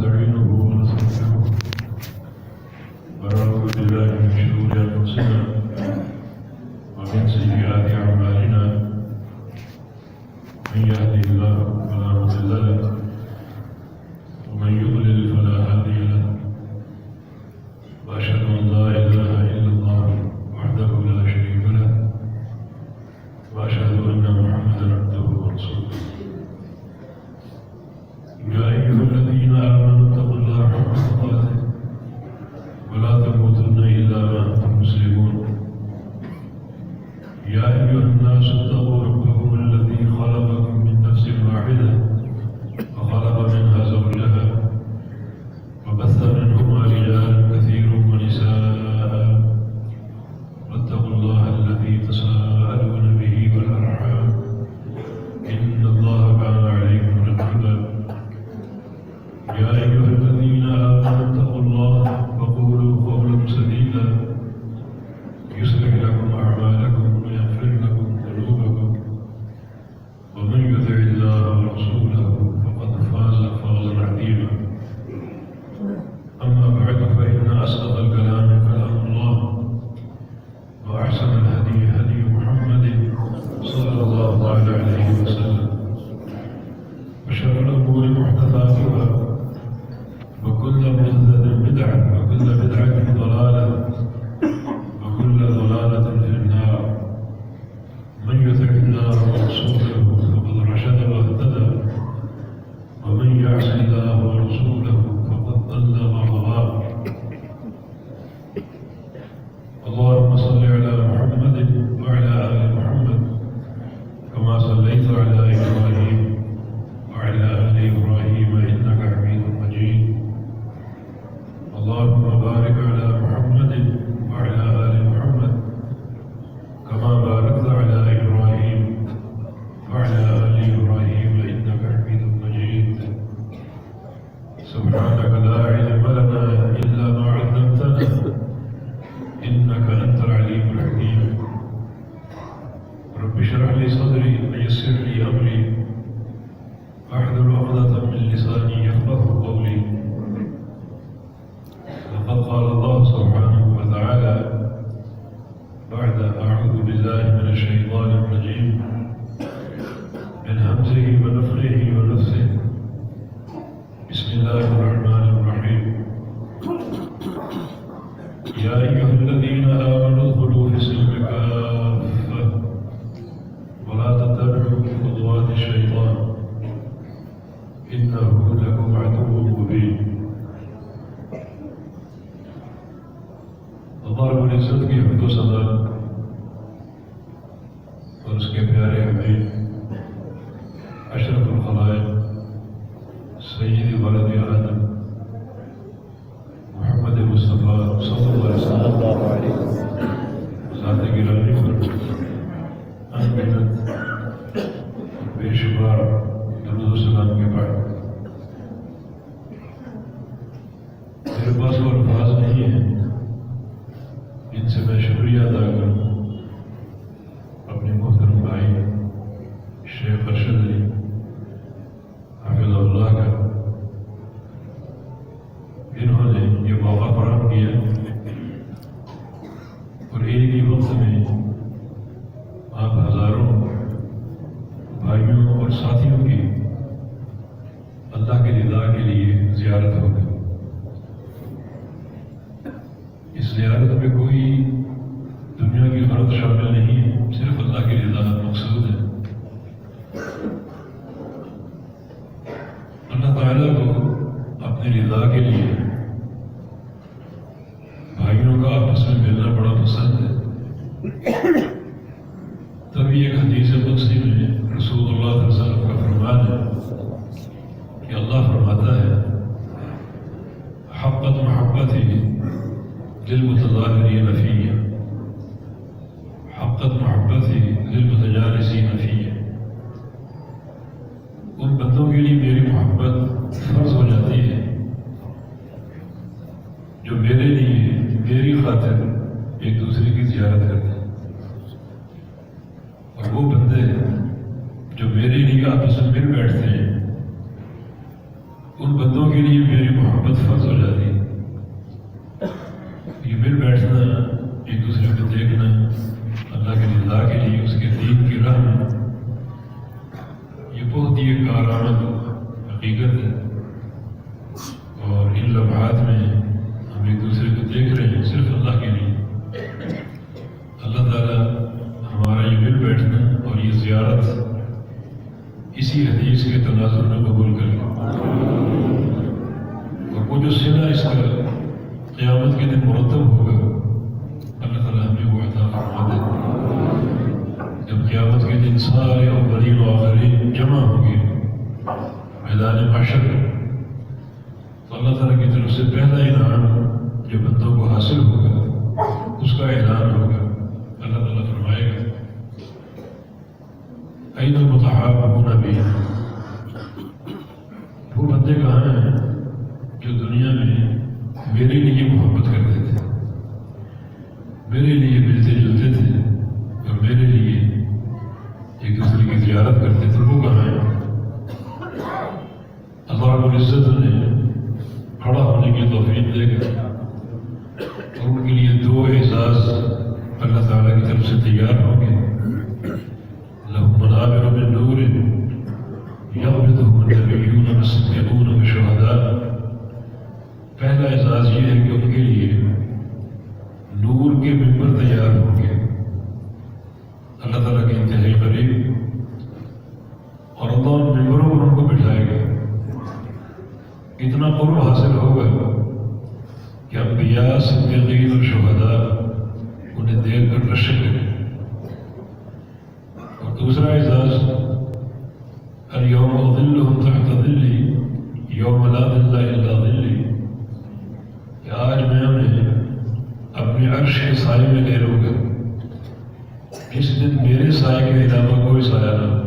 ونستعينه ونستغفره ونعوذ بالله من شرور أنفسنا ومن سيئات أعمالنا من يهده الله فلا مضل له ومن يضلل فلا هادي له وأشهد أن لا إله إلا الله وحده لا شريك له وأشهد أن محمدا عبده ورسوله يا أيها الذين آمنوا اتقوا الله حق تقاته ولا تموتن إلا وأنتم مسلمون يا أيها الناس اتقوا ربكم الذي خلقكم من نفس واحدة وخلق منها زوجها وبث منهما رجالا كثيرا ونساء واتقوا الله الذي تساءلون به والأرحام إن الله كان عليكم رقيبا يا أيها الذين آمنوا اتقوا الله وقولوا قولا سديدا يصلح لكم أعمالكم ويغفر لكم ذنوبكم ومن يطع الله ورسوله فقد فاز فوزا عظيما أما بعد فإن أصدق الكلام كلام الله وأحسن الهدي هدي محمد صلى الله عليه وسلم وشر الأمور محدثاتها وكل محدثة بدعة وكل بدعة ضلالة وكل ضلالة في النار من يطع الله ورسوله فقد رشد واهتدى ومن يعص الله ورسوله فقد ضل وغوى اللهم صل على محمد وعلى آل محمد كما صليت على إبراهيم وعلى آل إبراهيم إنك حميد مجيد اللهم بارك على محمد وعلى آل محمد كما باركت على إبراهيم وعلى آل إبراهيم إنك حميد مجيد سبحانك لا علم لنا إلا ما علمتنا إنك أنت العليم الحكيم رب اشرح لي صدري ويسر لي أمري واحلل عقدة من لساني يفقهوا قولي لقد قال الله سبحانه وتعالى بعد أعوذ بالله من الشيطان الرجيم من همزه ونفخه ونفثه بسم الله الرحمن الرحيم يا أيها الذين آمنوا ادخلوا في السلم كافة ولا تتبعوا خطوات الشيطان إنه لكم عدو مبين اللہ رب العزت کی حمد و ثنا اور اس کے پیارے حبیب اشرف الخلائق سید ولد آدم محمد مصطفیٰ صلی اللہ علیہ وسلم ذات گرامی پر انگنت بے شمار درود و سلام کے بعد میرے پاس وہ الفاظ نہیں ہیں ان سے میں شکریہ ادا کروں اپنے محترم بھائی شیخ ارشد علی حافظ اللہ کا انہوں نے یہ موقع فراہم کیا اور ایک ہی وقت میں آپ ہزاروں بھائیوں اور ساتھیوں کی اللہ کے رضا کے لیے زیارت ہو گئی اس زیارت میں کوئی دنیا کی غرض شامل نہیں ہے صرف اللہ کی رضا مقصود ہے اللہ تعالیٰ کو اپنی رضا کے لیے بھائیوں کا آپس میں ملنا بڑا پسند ہے تبھی ایک حدیث قدسی میں رسول اللہ صلی اللہ علیہ وسلم کا فرمان ہے کہ اللہ فرماتا ہے حقت محبتی للمتظاہرین فیہ حقت محبتی للمتجالسین فیہ ان بندوں کے لیے میری محبت فرض ہو جاتی ہے جو میرے لیے میری خاطر ایک دوسرے کی زیارت کرتے ہیں اور وہ بندے جو میرے لیے آپس میں مل بیٹھتے ہیں ان بندوں کے لیے میری محبت فرض ہو جاتی ہے۔ یہ مل بیٹھنا، ایک دوسرے کو دیکھنا، اللہ کی رضا کے لیے، اس کے دین کی راہ میں، یہ بہت ہی ایک کارآمد حقیقت ہے۔ اور ان لمحات میں ہم ایک دوسرے کو دیکھ رہے ہیں صرف اللہ کے لیے۔ اللہ تعالیٰ ہمارا یہ مل بیٹھنا اور یہ زیارت اسی حدیث کے تناظر میں قبول کرے، اور وہ جو صلہ اس کا قیامت کے دن مرتب ہوگا، اللہ تعالیٰ ہمیں وہ عطا فرما دے۔ جب قیامت کے دن سارے اولین و آخرین جمع ہوں گے میدان محشر، تو اللہ تعالیٰ کی طرف سے پہلا انعام جو بندوں کو حاصل ہوگا اس کا اعلان ہوگا۔ اللہ تعالیٰ فرمائے گا اَيْنَ الْمُتَحَابُّونَ بِي، وہ بندے کہاں ہیں جو دنیا میں میرے لیے محبت کرتے تھے، میرے لیے ملتے جلتے تھے اور میرے لیے ایک دوسرے کی زیارت کرتے تھے، وہ کہاں ہیں؟ اللہ رب العزت نے کھڑا ہونے کی توفیق دے کر اور ان کے لیے دو اعزاز اللہ تعالیٰ کی طرف سے تیار ہوں گے۔ لَهُم مَنَابِرُ مِن نُورٍ يَغْبِطُهُمُ النَّبِيُّونَ وَالصِّدِّيقُونَ وَالشُّهَدَاءُ، پہلا اعزاز یہ ہے کہ ان کے لیے نور کے ممبر تیار ہوں گے اللہ تعالیٰ کے انتہائی قریب، اور اللہ ان ممبروں پر ان کو بٹھائے گا۔ اتنا قرب حاصل ہوگا کہ انبیاء، صدیقین اور شہداء انہیں دیکھ کر رشک کریں۔ اور دوسرا اعزاز اليوم اظلهم تحت ظلی یوم لا ظل الا ظلی، کہ آج میں انہیں اپنے عرش کے سائے میں لے لوں گا، جس دن میرے سائے کے علاوہ کوئی سایہ نہ ہو۔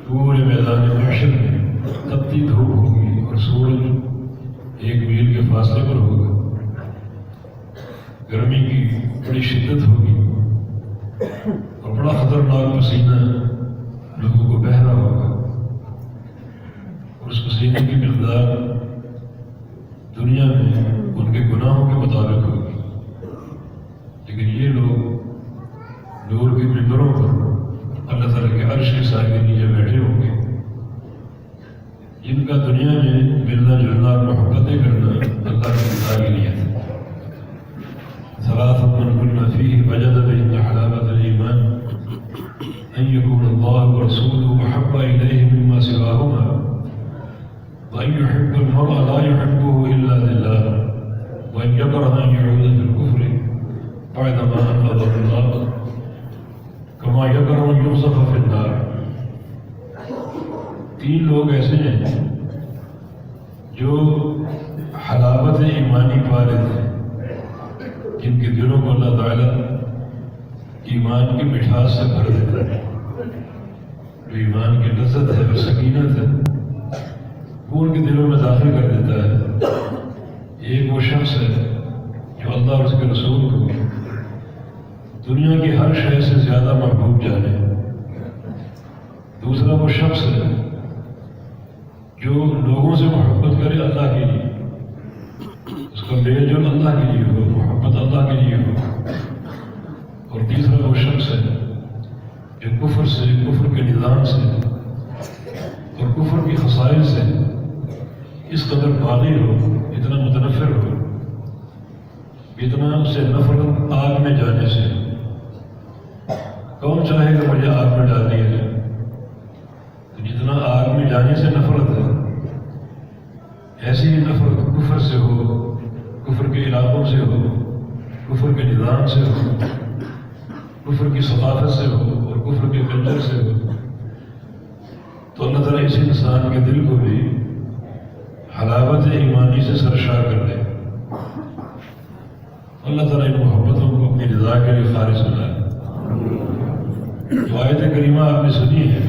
پورے میدان محشر میں تپتی دھوپ ہوگی اور سورج 1 میل کے فاصلے پر ہوگا، گرمی کی بڑی شدت ہوگی اور بڑا خطرناک پسینہ لوگوں کو بہہ رہا ہوگا، اور اس پسینے کی مقدار دنیا میں ان کے گناہوں کے مطابق ہوگی۔ لیکن یہ لوگ نور کے ممبروں پر اللہ تعالیٰ کے عرش کے سائے کے نیچے بیٹھے ہوں گے، جن کا دنیا میں ملنا جلنا اور محبتیں کرنا اللہ کی رضا کے لیے تھا۔ ثلاث من كن فيه وجد بهن حلاوة الإيمان أن يكون الله ورسوله أحب إليه مما سواهما وأن يحب المرء لا يحبه إلا لله وأن يكره أن يعود في الكفر بعدما أنقذه الله كما يكره أن يقذف في النار۔ 3 لوگ ایسے ہیں جو حلاوت ایمانی پا لیتے ہیں، جن کے دلوں کو اللہ تعالیٰ ایمان کی مٹھاس سے بھر دیتا ہے، جو ایمان کی لذت ہے اور سکینت ہے وہ ان کے دلوں میں داخل کر دیتا ہے۔ ایک وہ شخص ہے جو اللہ اور اس کے رسول کو دنیا کی ہر شے سے زیادہ محبوب جانے۔ دوسرا وہ شخص ہے جو لوگوں سے محبت کرے اللہ کے لیے، اس کا میل جول اللہ کے لیے ہو، محبت اللہ کے لیے ہو۔ اور تیسرا وہ شخص ہے جو کفر سے، کفر کے نظام سے اور کفر کی خصائل سے اس قدر باغی ہو، اتنا متنفر ہو، اتنا اسے نفرت آگ میں جانے سے، کون چاہے گا مجھے آگ میں ڈال دیا جائے؟ تو جتنا آگ میں جانے سے نفرت ہے، ایسی ہی نفرت کفر سے ہو، کفر کے علاقوں سے ہو، کفر کے نظام سے ہو، کفر کی ثقافت سے ہو اور کفر کے کلچر سے ہو، تو اللہ تعالیٰ اس انسان کے دل کو بھی حلاوت ایمانی سے سرشار کر دے۔ اللہ تعالیٰ ان محبتوں کو اپنی رضا کے لیے خالص بنائے۔ جو آیت کریمہ آپ نے سنی ہے،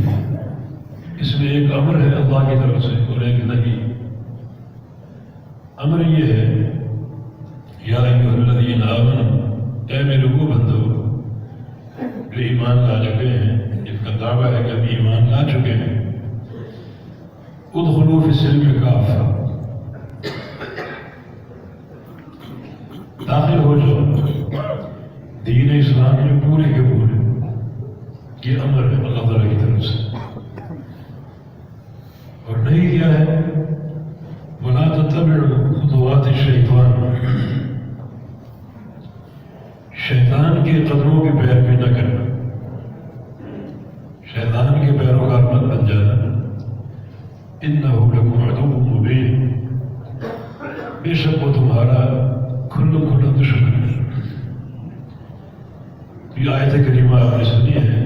اس میں ایک امر ہے اللہ کی طرف سے اور ایک نہیں۔ امر یہ ہے یا ایھا الذین آمنوا، اے میرے وہ بندو جو ایمان لا چکے ہیں، جن کا دعویٰ ہے کہ ابھی ایمان لا چکے ہیں، ادخلوا فی السلم کافہ، داخل ہو جاؤ دین اسلام میں پورے کے پورے، یہ امر ہے اللہ تعالیٰ کی طرف سے۔ اور نہیں کیا ہے وَلَا تَتَّبِعُوا خُطُوَاتِ الشَّيْطَانِ، شیطان کے قدموں کی پیروی نہ کرنا، شیطان کے پیروکار مت بن جانا۔ إِنَّهُ لَكُمْ عَدُوٌّ مُّبِينٌ، بے شک وہ تمہارا کھلا کھلا دشمن ہے۔ یہ آیت کریمہ آپ نے سنی ہے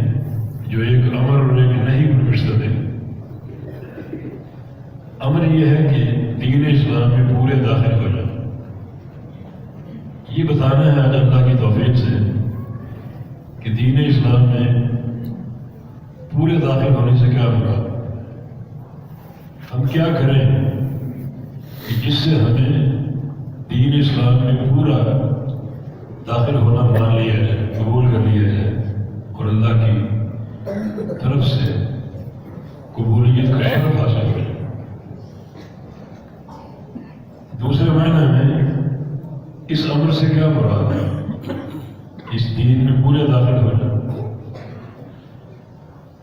جو ایک امر اور ایک نہیں پر مشتمل ہے۔ امر یہ ہے کہ دین اسلام میں پورے داخل ہو جائیں۔ یہ بتانا ہے آج اللہ کی توفیق سے کہ دین اسلام میں پورے داخل ہونے سے کیا مراد، ہم کیا کریں کہ جس سے ہمیں دین اسلام میں پورا داخل ہونا مان لیا جائے، قبول کر لیا جائے، اور اللہ کی طرف سے قبولیت کا شرف حاصل ہو جائے۔ دوسرے معنی میں اس امر سے کیا مراد ہے، اس دین میں پورے داخل ہو جائے،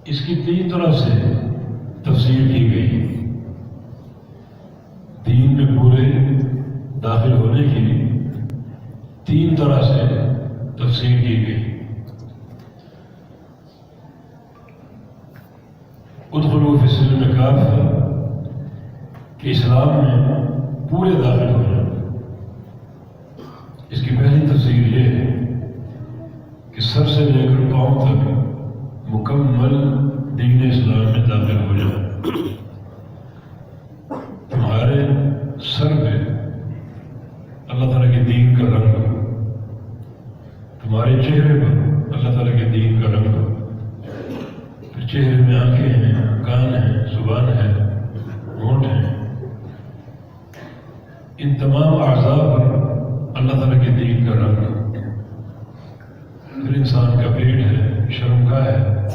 اس کی تین طرف سے تفسیر کی گئی۔ دین میں پورے داخل ہونے کی تین طرح سے تفسیر کی گئی۔ ادخلوا فی السلم کافہ، کہ اسلام میں پورے داخل ہو جائیں۔ اس کی پہلی تفسیر یہ ہے کہ سر سے لے کر پاؤں تک مکمل دین اسلام میں داخل ہو جائیں۔ تمہارے سر پہ اللہ تعالیٰ کے دین کا رنگ ہو، تمہارے چہرے پر اللہ تعالیٰ کے دین کا رنگ ہو، پھر چہرے میں آنکھیں ہیں، کان ہیں، زبان ہے، ہونٹ ہیں، ان تمام اعضاء پر اللہ تعالیٰ کے دین کا رنگ ہو۔ پھر انسان کا پیٹ ہے، شرمگاہ ہے،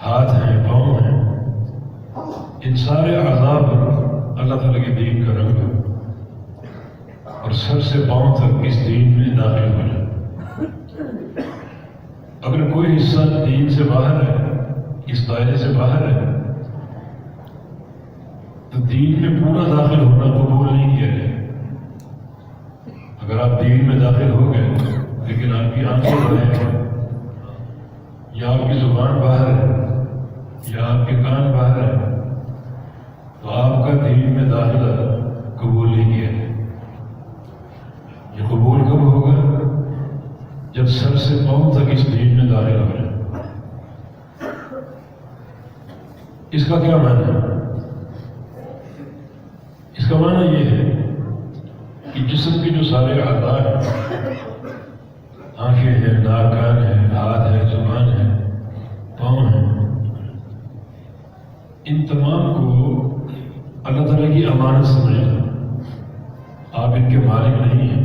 ہاتھ ہیں، پاؤں ہیں، ان سارے اعضاء پر اللہ تعالیٰ کے دین کا رنگ ہو، اور سر سے پاؤں تک اس دین میں داخل ہو جائے۔ اگر کوئی حصہ دین سے باہر ہے، اس دائرے سے باہر ہے، تو دین میں پورا داخل ہونا قبول نہیں کیا جائے۔ اگر آپ دین میں داخل ہو گئے لیکن آپ کی آنکھیں باہر ہیں، یا آپ کی زبان باہر ہے، یا آپ کے کان باہر ہے، تو آپ کا دین میں داخلہ قبول نہیں کیا جائے۔ یہ قبول کب ہوگا؟ جب سر سے پاؤں تک اس دین میں داخل ہو جائے۔ اس کا کیا معنی ہے؟ اس کا معنی یہ ہے کہ جسم کے جو سارے اعضاء ہیں، آنکھیں ہیں، ناک، کان ہے، ہاتھ ہے، زبان ہے، پاؤں ہیں، ان تمام کو اللہ تعالیٰ کی امانت سمجھنا۔ آپ ان کے مالک نہیں ہیں،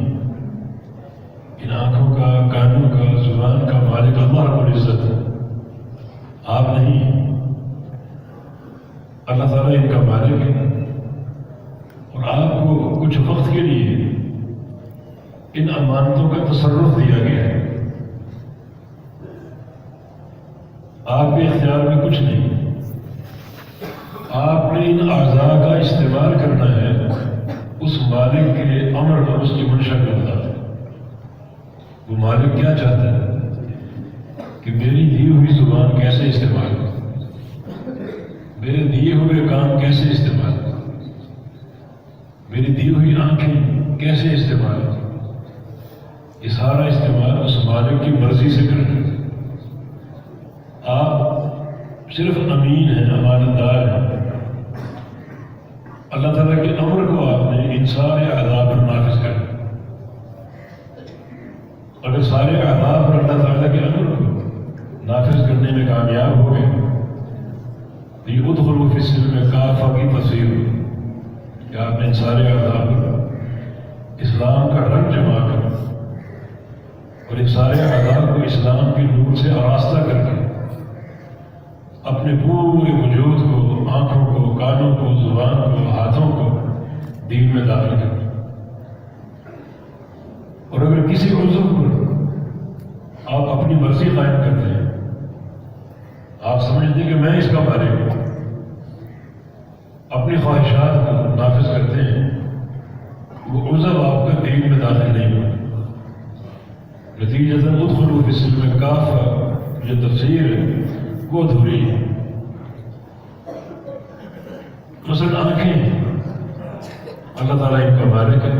ان آنکھوں کا، کانوں کا، زبان کا مالک اللہ رب العزت ہے، آپ نہیں ہیں۔ اللہ تعالیٰ ان کا مالک ہے، اور آپ کو کچھ وقت کے لیے ان امانتوں کا تصرف دیا گیا ہے۔ آپ کے اختیار میں کچھ نہیں، آپ نے ان اعضاء کا استعمال کرنا ہے اس مالک کے امر اور اس کی منشا کے مطابق۔ وہ مالک کیا چاہتا ہے کہ میری دی ہوئی زبان کیسے استعمال ہو، میرے دیے ہوئے کام کیسے استعمال ہو، میری دی ہوئی آنکھیں کیسے استعمال ہو۔ یہ سارا استعمال اس مالک کی مرضی سے کرنا ہے۔ آپ صرف امین ہیں، امانت دار ہیں۔ اللہ تعالیٰ کے امر کو آپ نے ان سارے اعضاء پر نافذ کرنا۔ اگر سارے اعضاء پر اللہ تعالیٰ کے امر کو نافذ کرنے میں کامیاب ہو گئے تو یہ ادخلوا فی السلم کافہ کی تفسیر ہوئی کہ آپ نے ان سارے اعضاء پر اسلام کا رنگ جما کر اور ان سارے اعضاء کو اسلام کے نور سے آراستہ کر کے اپنے پورے وجود کو، آنکھوں کو، کانوں کو، زبان داخل کریں. اور اگر کسی عضو پر آپ اپنی مرضی قائم کرتے ہیں، آپ سمجھتے ہیں کہ میں اس کا مالک ہوں، اپنی خواہشات کو نافذ کرتے ہیں، وہ عضو آپ کا دین میں داخل نہیں ہو. نتیجتاً ادخلوا فی السلم کافہ، یہ تفسیر ہے وہ ادھوری ہے. مثلا آنکھیں اللہ تعالیٰ ان کا مالک ہے،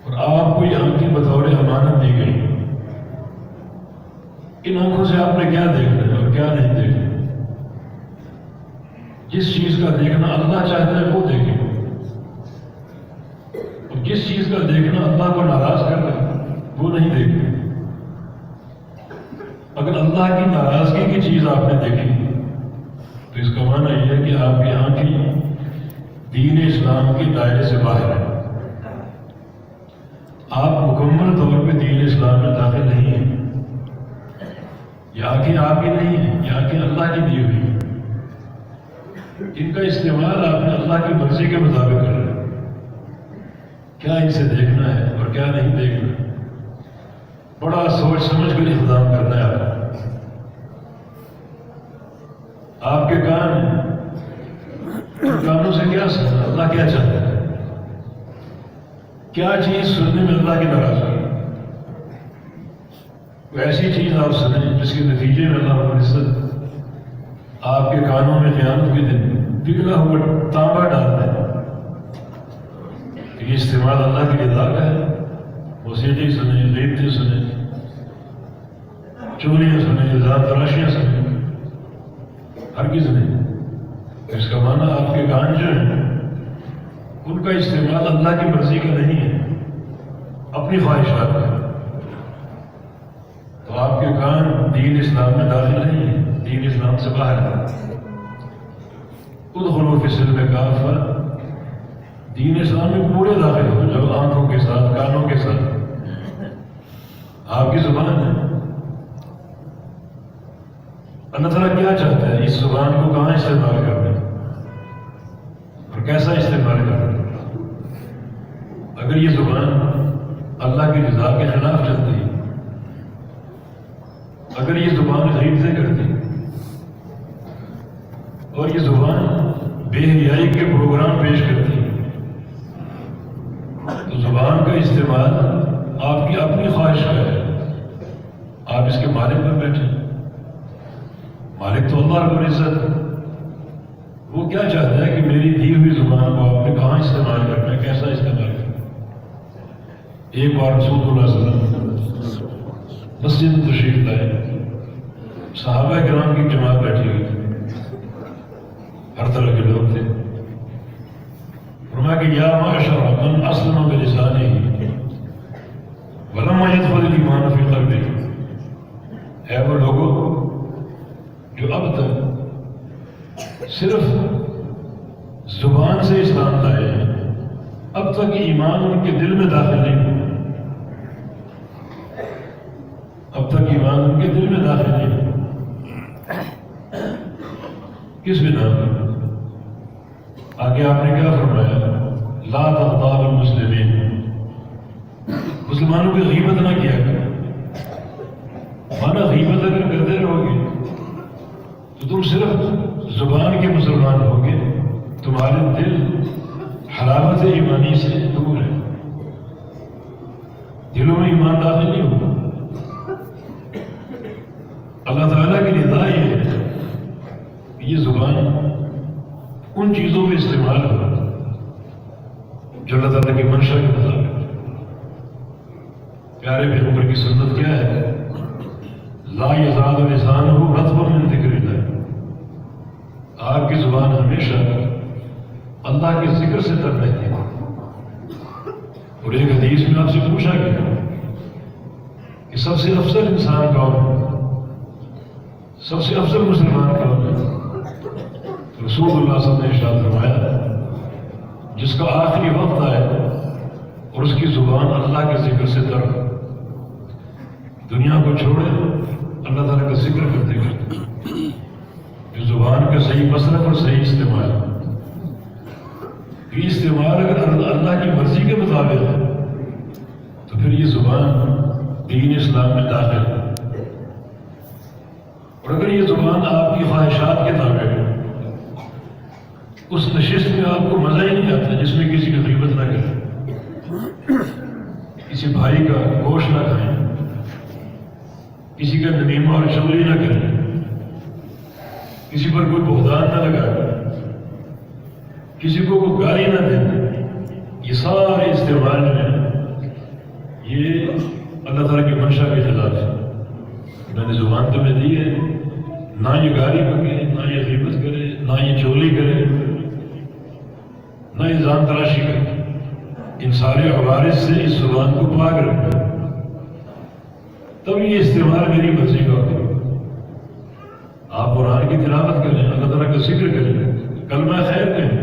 اور آپ کو یہ آنکھیں بطور امانت دی گئی. ان آنکھوں سے آپ نے کیا دیکھنا ہے اور کیا نہیں دیکھنا. جس چیز کا دیکھنا اللہ چاہتا ہے وہ دیکھیں، اور جس چیز کا دیکھنا اللہ کو ناراض کر رہا ہے وہ نہیں دیکھیں. اگر اللہ کی ناراضگی کی چیز آپ نے دیکھی تو اس کا معنی یہ ہے کہ آپ کی آنکھیں دین اسلام کے دائرے سے باہر ہیں. آپ مکمل طور پہ دین اسلام میں داخل نہیں ہیں. یہ آنکھیں آپ کی نہیں ہیں، یہ آنکھیں اللہ کی دی ہوئی ہیں. ان کا استعمال آپ نے اللہ کی مرضی کے مطابق کر رہے ہیں. کیا ان سے دیکھنا ہے اور کیا نہیں دیکھنا، بڑا سوچ سمجھ کر اقدام کرنا ہے. آپ کے کان ہیں، ان کانوں سے کیا سننا، اللہ کیا چاہتا ہے، کیا چیز سننے میں اللہ کی ناراضگی. کوئی ایسی چیز آپ سنیں جس کے نتیجے میں اللہ رب العزت آپ کے کانوں میں قیامت کے دن پگھلا ہوا تانبا ڈالتا ہے. یہ استعمال اللہ کی رضا کا ہے. موسیقی سنیں، غیبتیں سنیں، چوریاں سنیں، الزام تراشیاں سنیں، ہرگز نہیں. اس کا معنی آپ کے کان جو ہیں ان کا استعمال اللہ کی مرضی کا نہیں ہے، اپنی خواہشات کا. تو آپ کے کان دین اسلام میں داخل نہیں ہے، دین اسلام سے باہر ہے. ادخلوا فی السلم کافہ، دین اسلام میں پورے داخل ہو جب آنکھوں کے ساتھ، کانوں کے ساتھ. آپ کی زبان ہے، اللہ تعالیٰ کیا چاہتا ہے، اس زبان کو کہاں استعمال کرنا ہے اور کیسا استعمال کرنا ہے. اگر یہ زبان اللہ کی رضا کے خلاف چلتی ہے، اگر یہ زبان غیبتیں کرتی اور یہ زبان بے حیائی کے پروگرام پیش کرتی، تو زبان کا استعمال آپ کی اپنی خواہش کا ہے. آپ اس کے مالک پر بیٹھے، مالک تو اللہ رب العزت. وہ کیا چاہتا ہے کہ میری دی ہوئی زبان کو آپ نے کہاں استعمال کرنا ہے، کیسا استعمال کرنا ہے. ایک بار رسول اللہ صلی اللہ علیہ وسلم مسجد میں تشریف لائے، صحابہ کرام کی جماعت بیٹھی ہوئی تھی، ہر طرح کے لوگ تھے. فرمایا کہ یا معاشر من اسلم بلسانہ ولم يدخل الایمان فی قلبہ. ہے وہ لوگوں جو اب تک صرف زبان سے اسلام لائے ہیں، اب تک ایمان ان کے دل میں داخل نہیں ہوا. اب تک ایمان ان کے دل میں داخل نہیں ہوا. کس بنا پر؟ آگے آپ نے کیا فرمایا، لا تغتاب المسلمین، مسلمانوں کی غیبت نہ کیا کرو. مانا غیبت اگر کرتے رہو گے تو تم صرف زبان کے مسلمان ہوگے، تمہارے دل حلاوت ایمانی سے دور ہے، دلوں میں ایمان داخل نہیں ہوگا. اللہ تعالیٰ کی رضا یہ ہے کہ یہ زبان ان چیزوں میں استعمال ہو جو اللہ تعالیٰ کی منشا کے مطابق. پیارے پیغمبر کی سنت کیا ہے، لا یزال لسانہ رطبا من ذکر اللہ. آپ کی زبان ہمیشہ اللہ کے ذکر سے تر رہتی ہے. اور ایک حدیث میں آپ سے پوچھا گیا کہ سب سے افضل انسان کون ہے، سب سے افضل مسلمان کون ہے. رسول اللہ صلی اللہ علیہ وسلم نے ارشاد فرمایا، جس کا آخری وقت آئے اور اس کی زبان اللہ کے ذکر سے تر ہو، دنیا کو چھوڑے اللہ تعالیٰ کا ذکر کرتے کرتے، جو زبان کا صحیح مصرف اور صحیح استعمال. کہ استعمال اگر اللہ کی مرضی کے مطابق ہے تو پھر یہ زبان دین اسلام میں داخل ہے، اور اگر یہ زبان آپ کی خواہشات کے تابع ہے، اس نشست میں آپ کو مزہ ہی نہیں آتا جس میں کسی کی غیبت نہ کریں، کسی بھائی کا گوشت نہ کھائیں، کسی کا نمیمہ اور چغلی نہ کریں، کسی پر کوئی بہتان نہ لگائیں، کسی کو کوئی گالی نہ دیں۔ یہ سارے استعمال جو ہیں یہ اللہ تعالیٰ کی منشا کے خلاف ہے۔ میں نے زبان تمہیں دی ہے، نہ یہ گالی بکے، نہ یہ غیبت کرے، نہ یہ چغلی کرے، نہ یہ جان تراشی کرے۔ ان سارے عوارض سے اس زبان کو پاک رکھنا، تب یہ استعمال میری مرضی کا ہوگا۔ آپ قرآن کی تلاوت کریں، اللہ تعالیٰ کا ذکر کریں، کلمہ خیر کہیں،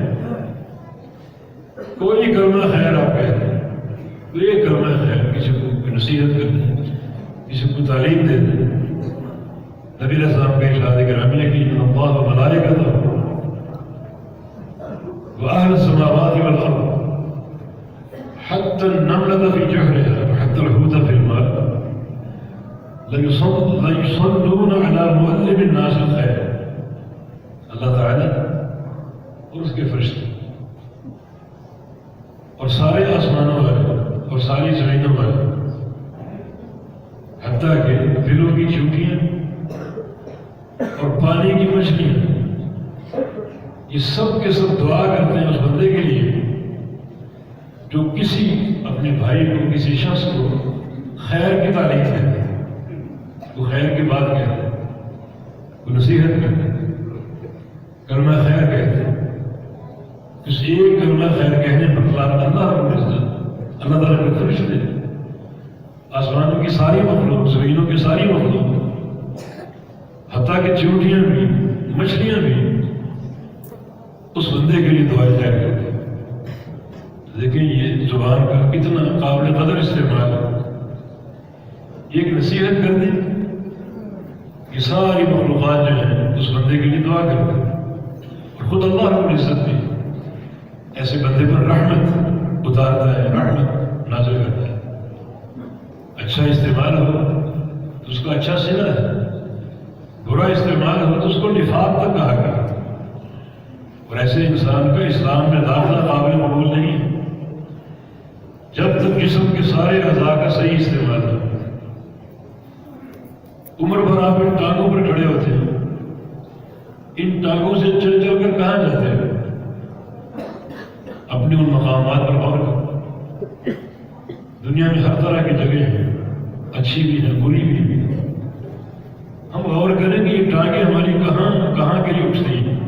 کوئی کلمہ خیر آپ کہہ دیں، کوئی کلمہ خیر، کسی کو نصیحت کر دیں، کسی کو تعلیم دے دیں۔ نبی علیہ السلام کا ارشاد گرامی ہے کہ ان اللہ و ملائکتہ وأهل السماوات والأرض حتى النملة في جحرها وحتى الحوت في الماء ليصلون على معلم الناس الخير۔ اللہ تعالیٰ اور اس کے فرشتے اور سارے آسمانوں والے اور ساری زمینوں والے، حتیٰ کہ دلوں کی چونٹیاں اور پانی کی مچھلیاں، یہ سب کے سب دعا کرتے ہیں اس بندے کے لیے جو کسی اپنے بھائی کو، کسی شخص کو خیر کی تعلیم دیتے ہیں، وہ خیر کی بات کہتے ہیں، وہ نصیحت کرتے ہیں، کلمہ خیر کہتے ہیں۔ اس ایک کلمہ خیر کہنے پر اللہ رب العزت، اللہ تعالیٰ کے فرشتے، آسمانوں کی ساری مخلوق، زمینوں کی ساری مخلوق، حتیٰ کہ چونٹیاں بھی، مچھلیاں بھی اس بندے کے لیے دعائیں خیر کرتے ہیں۔ دیکھیں یہ زبان کا کتنا قابل قدر استعمال ہے۔ ایک نصیحت کر دیں کہ ساری مخلوقات جو ہیں اس بندے کے لیے دعا کرتے ہیں، اور خود اللہ رب العزت بھی ایسے بندے پر رحمت اتارتا ہے، رحمت نازل کرتا ہے۔ اچھا استعمال ہو تو اس کا اچھا صلہ ہے، برا استعمال ہو تو اس کو نفاق تک کہا گیا، اور ایسے انسان کا اسلام میں داخلہ قابل قبول نہیں ہے جب تک جسم کے سارے اعضاء کا صحیح استعمال ہو۔ عمر بھر آپ ان ٹانگوں پر کھڑے ہوتے ہیں، ان ٹانگوں سے چل چل کر کہاں جاتے ہیں؟ اپنے ان مقامات پر غور کرو۔ دنیا میں ہر طرح کی جگہ ہیں، اچھی بھی ہیں، بری بھی ہیں۔ ہم غور کریں کہ یہ ٹانگیں ہماری کہاں کہاں کے لیے اٹھتی ہیں،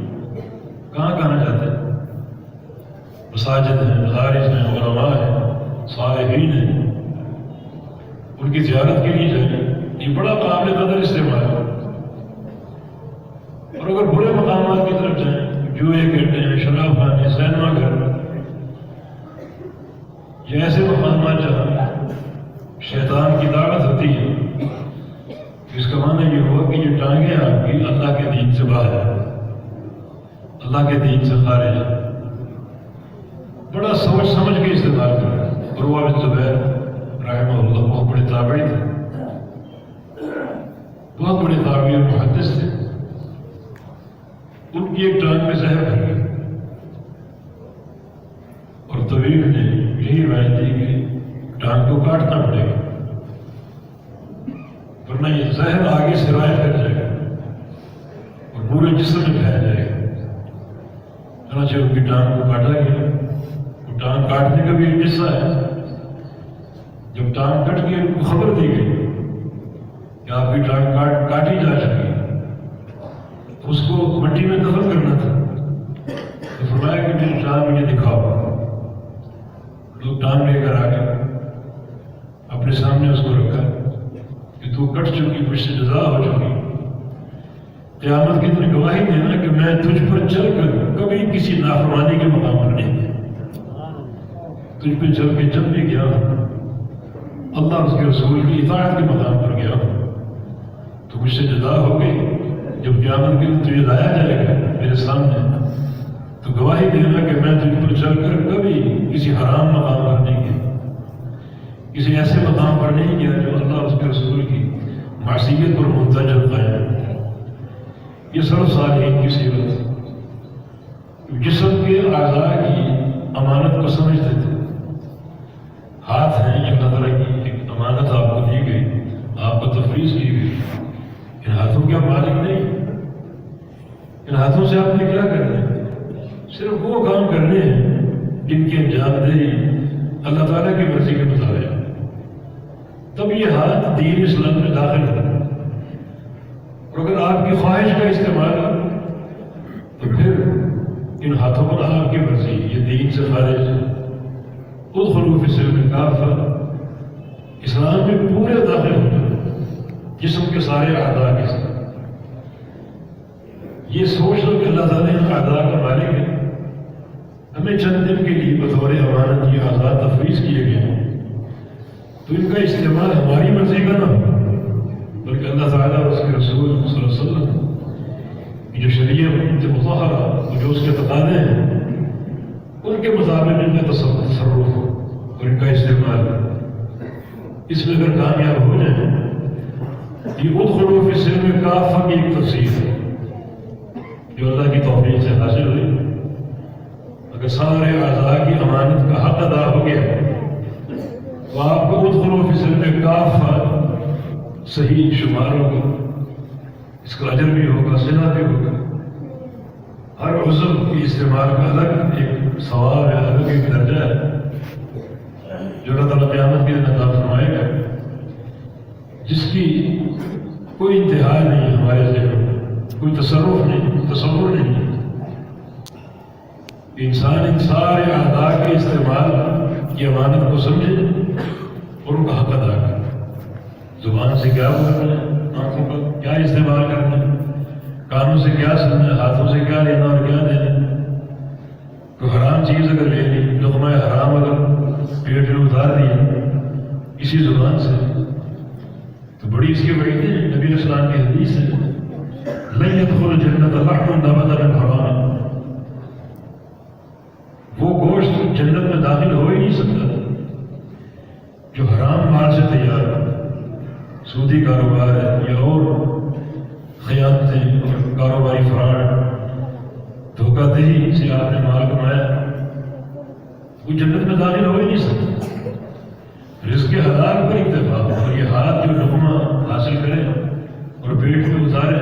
کہاں کہاں جاتے ہیں؟ مساجد ہیں، مدارس ہیں، علماء ہیں، صالحین ہیں، ان کی زیارت کے لیے جائیں، یہ بڑا قابل قدر استعمال ہے۔ اور اگر برے مقامات کی طرف جائیں، جوئے کھیلتے ہیں، شراب خانے، سینما گھر، یہ ایسے مقامات جہاں شیطان کی دعوت ہوتی ہے، اس کا معنی یہ ہوا کہ یہ ٹانگیں آپ کی اللہ کے دین سے باہر ہے، اللہ کے دین سے خارج ہے۔ بڑا سوچ سمجھ کے استعمال کریں۔ عروہ بن زبیر رحمہ اللہ بہت بڑے تابعی تھے، بہت بڑے تابعی اور محدث تھے۔ ان کی ایک ٹانگ میں زہر بھر گئی، اور طبیب نے یہی روایت دی کہ ٹانگ کو کاٹنا پڑے گا ورنہ یہ زہر آگے سرایت کر جائے گا اور پورے جسم میں پھیل جائے گا۔ چنانچہ ان کی ٹانگ کو کاٹا گیا۔ وہ ٹانگ کاٹنے کا بھی ایک قصہ ہے۔ جب ٹانگ کٹ گئی ان کو خبر دی گئی کہ آپ کی ٹانگ کاٹی جا چکی ہے، اس کو مٹی میں دفن کرنا تھا، تو فرمایا کہ میری ٹانگ مجھے دکھاؤ۔ لوگ ٹانگ لے کر آ گئے، اپنے سامنے اس کو رکھا کہ تو کٹ چکی، مجھ سے جزا ہو چکی، قیامت کی طرح گواہی دینا کہ میں تجھ پر چل کر کبھی کسی نافرمانی کے مقام پر نہیں گیا، تجھ پہ چل کے جب بھی گیا اللہ اس کے رسول کی اطاعت کے مقام پر گیا، تو مجھ سے جدا ہو گئی۔ جب قیامت کے دن تجھے لایا جائے گا میرے سامنے تو گواہی دینا کہ میں تجھ پر چل کر کبھی کسی حرام مقام پر نہیں گیا، کسی ایسے مقام پر نہیں گیا جو اللہ اس کے رسول کی معصیت پر منتجب قائم ہے۔ یہ سب صالحین کی سیرت، جسم کے اعضاء کی امانت کو سمجھتے تھے۔ ہاتھ ہیں، یہ اللہ تعالیٰ کی ایک امانت آپ کو دی گئی، آپ کو تفویض کی گئی۔ ان ہاتھوں کے مالک نہیں، ان ہاتھوں سے آپ نے کیا کرنا ہے؟ صرف وہ کام کرنے ہیں جن کی انجام دہی اللہ تعالیٰ کی مرضی کے مطابق۔ تب یہ ہاتھ دین اسلام میں داخل ہے۔ اور اگر آپ کی خواہش کا استعمال تو پھر ان ہاتھوں پر آپ کی مرضی، یہ دین سے خارج ہے۔ ادخلوا فی السلم کافہ، اسلام میں پورے داخل ہو جائے، جسم کے سارے اعضاء کے ساتھ۔ یہ سوچ لو کہ اللہ تعالیٰ ان اعضاء کا مالک ہے، ہمیں چند دن کے لیے بطور امانت یہ اعضاء تفویض کیے گئے ہیں، تو ان کا استعمال ہماری مرضی کا نہ ہو، بلکہ اللہ تعالیٰ اور اس کے رسول صلی اللہ علیہ وسلم کی جو شریعت مطہرہ اور جو اس کے تقاضے ہیں ان کے مطابق ان کا تصرف اور ان کا استعمال، اس میں اگر کامیاب ہو جائیں۔ یہ ادخلوا فی السلم کافہ کی ایک تفسیر ہے جو اللہ کی توفیق سے حاصل ہوئی۔ اگر سارے اعضاء کی امانت کا حق ادا ہو گیا تو آپ کو ادخلوا فی السلم کافہ صحیح شمار ہوگا، اس کا اجر بھی ہوگا، صلہ بھی ہوگا۔ ہر عضو کی استعمال کا الگ ایک ثواب ہے، الگ ایک درجہ ہے جو اللہ تعالیٰ قیامت کے دن عطا فرمائے گا، جس کی کوئی انتہا نہیں ہمارے ذہن میں، کوئی تصور نہیں۔ انسان ان سارے اعضاء کے استعمال کی امانت کو سمجھے اور ان کا حق ادا کرے۔ زبان سے کیا بولنا ہے، آنکھوں کا کیا استعمال کرنا ہے، کانوں سے کیا سننا ہے، ہاتھوں سے کیا لینا اور کیا دینا۔ کوئی حرام چیز اگر لے لی، لقمہ حرام اگر پیٹ میں اتار دیا اسی زبان سے، تو بڑی اس کی وعید ہے۔ نبی علیہ السلام کی حدیث ہے، لن يدخل الجنۃ لحم نبت من حرام، وہ گوشت جنت میں داخل ہو ہی نہیں سکتا جو حرام مال سے تیار ہے۔ سودی کاروبار ہے یا اور خیانتیں اور کاروباری فراڈ، دھوکہ دہی سے آپ نے مال کمایا، وہ جنت میں داخل ہو ہی نہیں سکتا۔ رزق حلال پر اکتفا، اور یہ ہاتھ جو لقمہ حاصل کرے اور پیٹ میں اتارے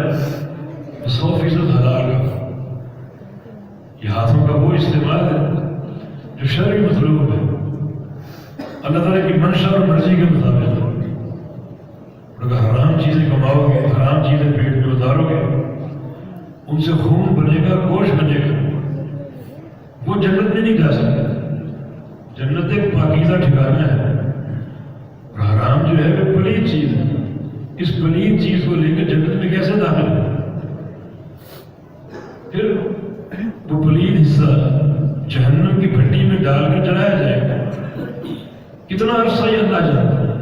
100% حلال کا۔ یہ ہاتھوں کا وہ استعمال ہے جو شرعی مطلوب ہے، اللہ تعالیٰ کی منشا اور مرضی کے مطابق ہے۔ اگر حرام چیزیں کماؤ گے، حرام چیزیں پیٹ میں اتارو گے، ان سے خون بنے گا، گوشت بنے گا، وہ جنت میں نہیں جا سکتا۔ جنت ایک پاکیزہ ٹھکانہ ہے، اور حرام جو ہے وہ پلید چیز ہے۔ اس پلید چیز کو لے کے جنت میں کیسے داخل ہے؟ پھر وہ پلید حصہ جہنم کی بھٹی میں ڈال کر جلایا جائے گا۔ کتنا عرصہ یہ اللہ جانتا ہے۔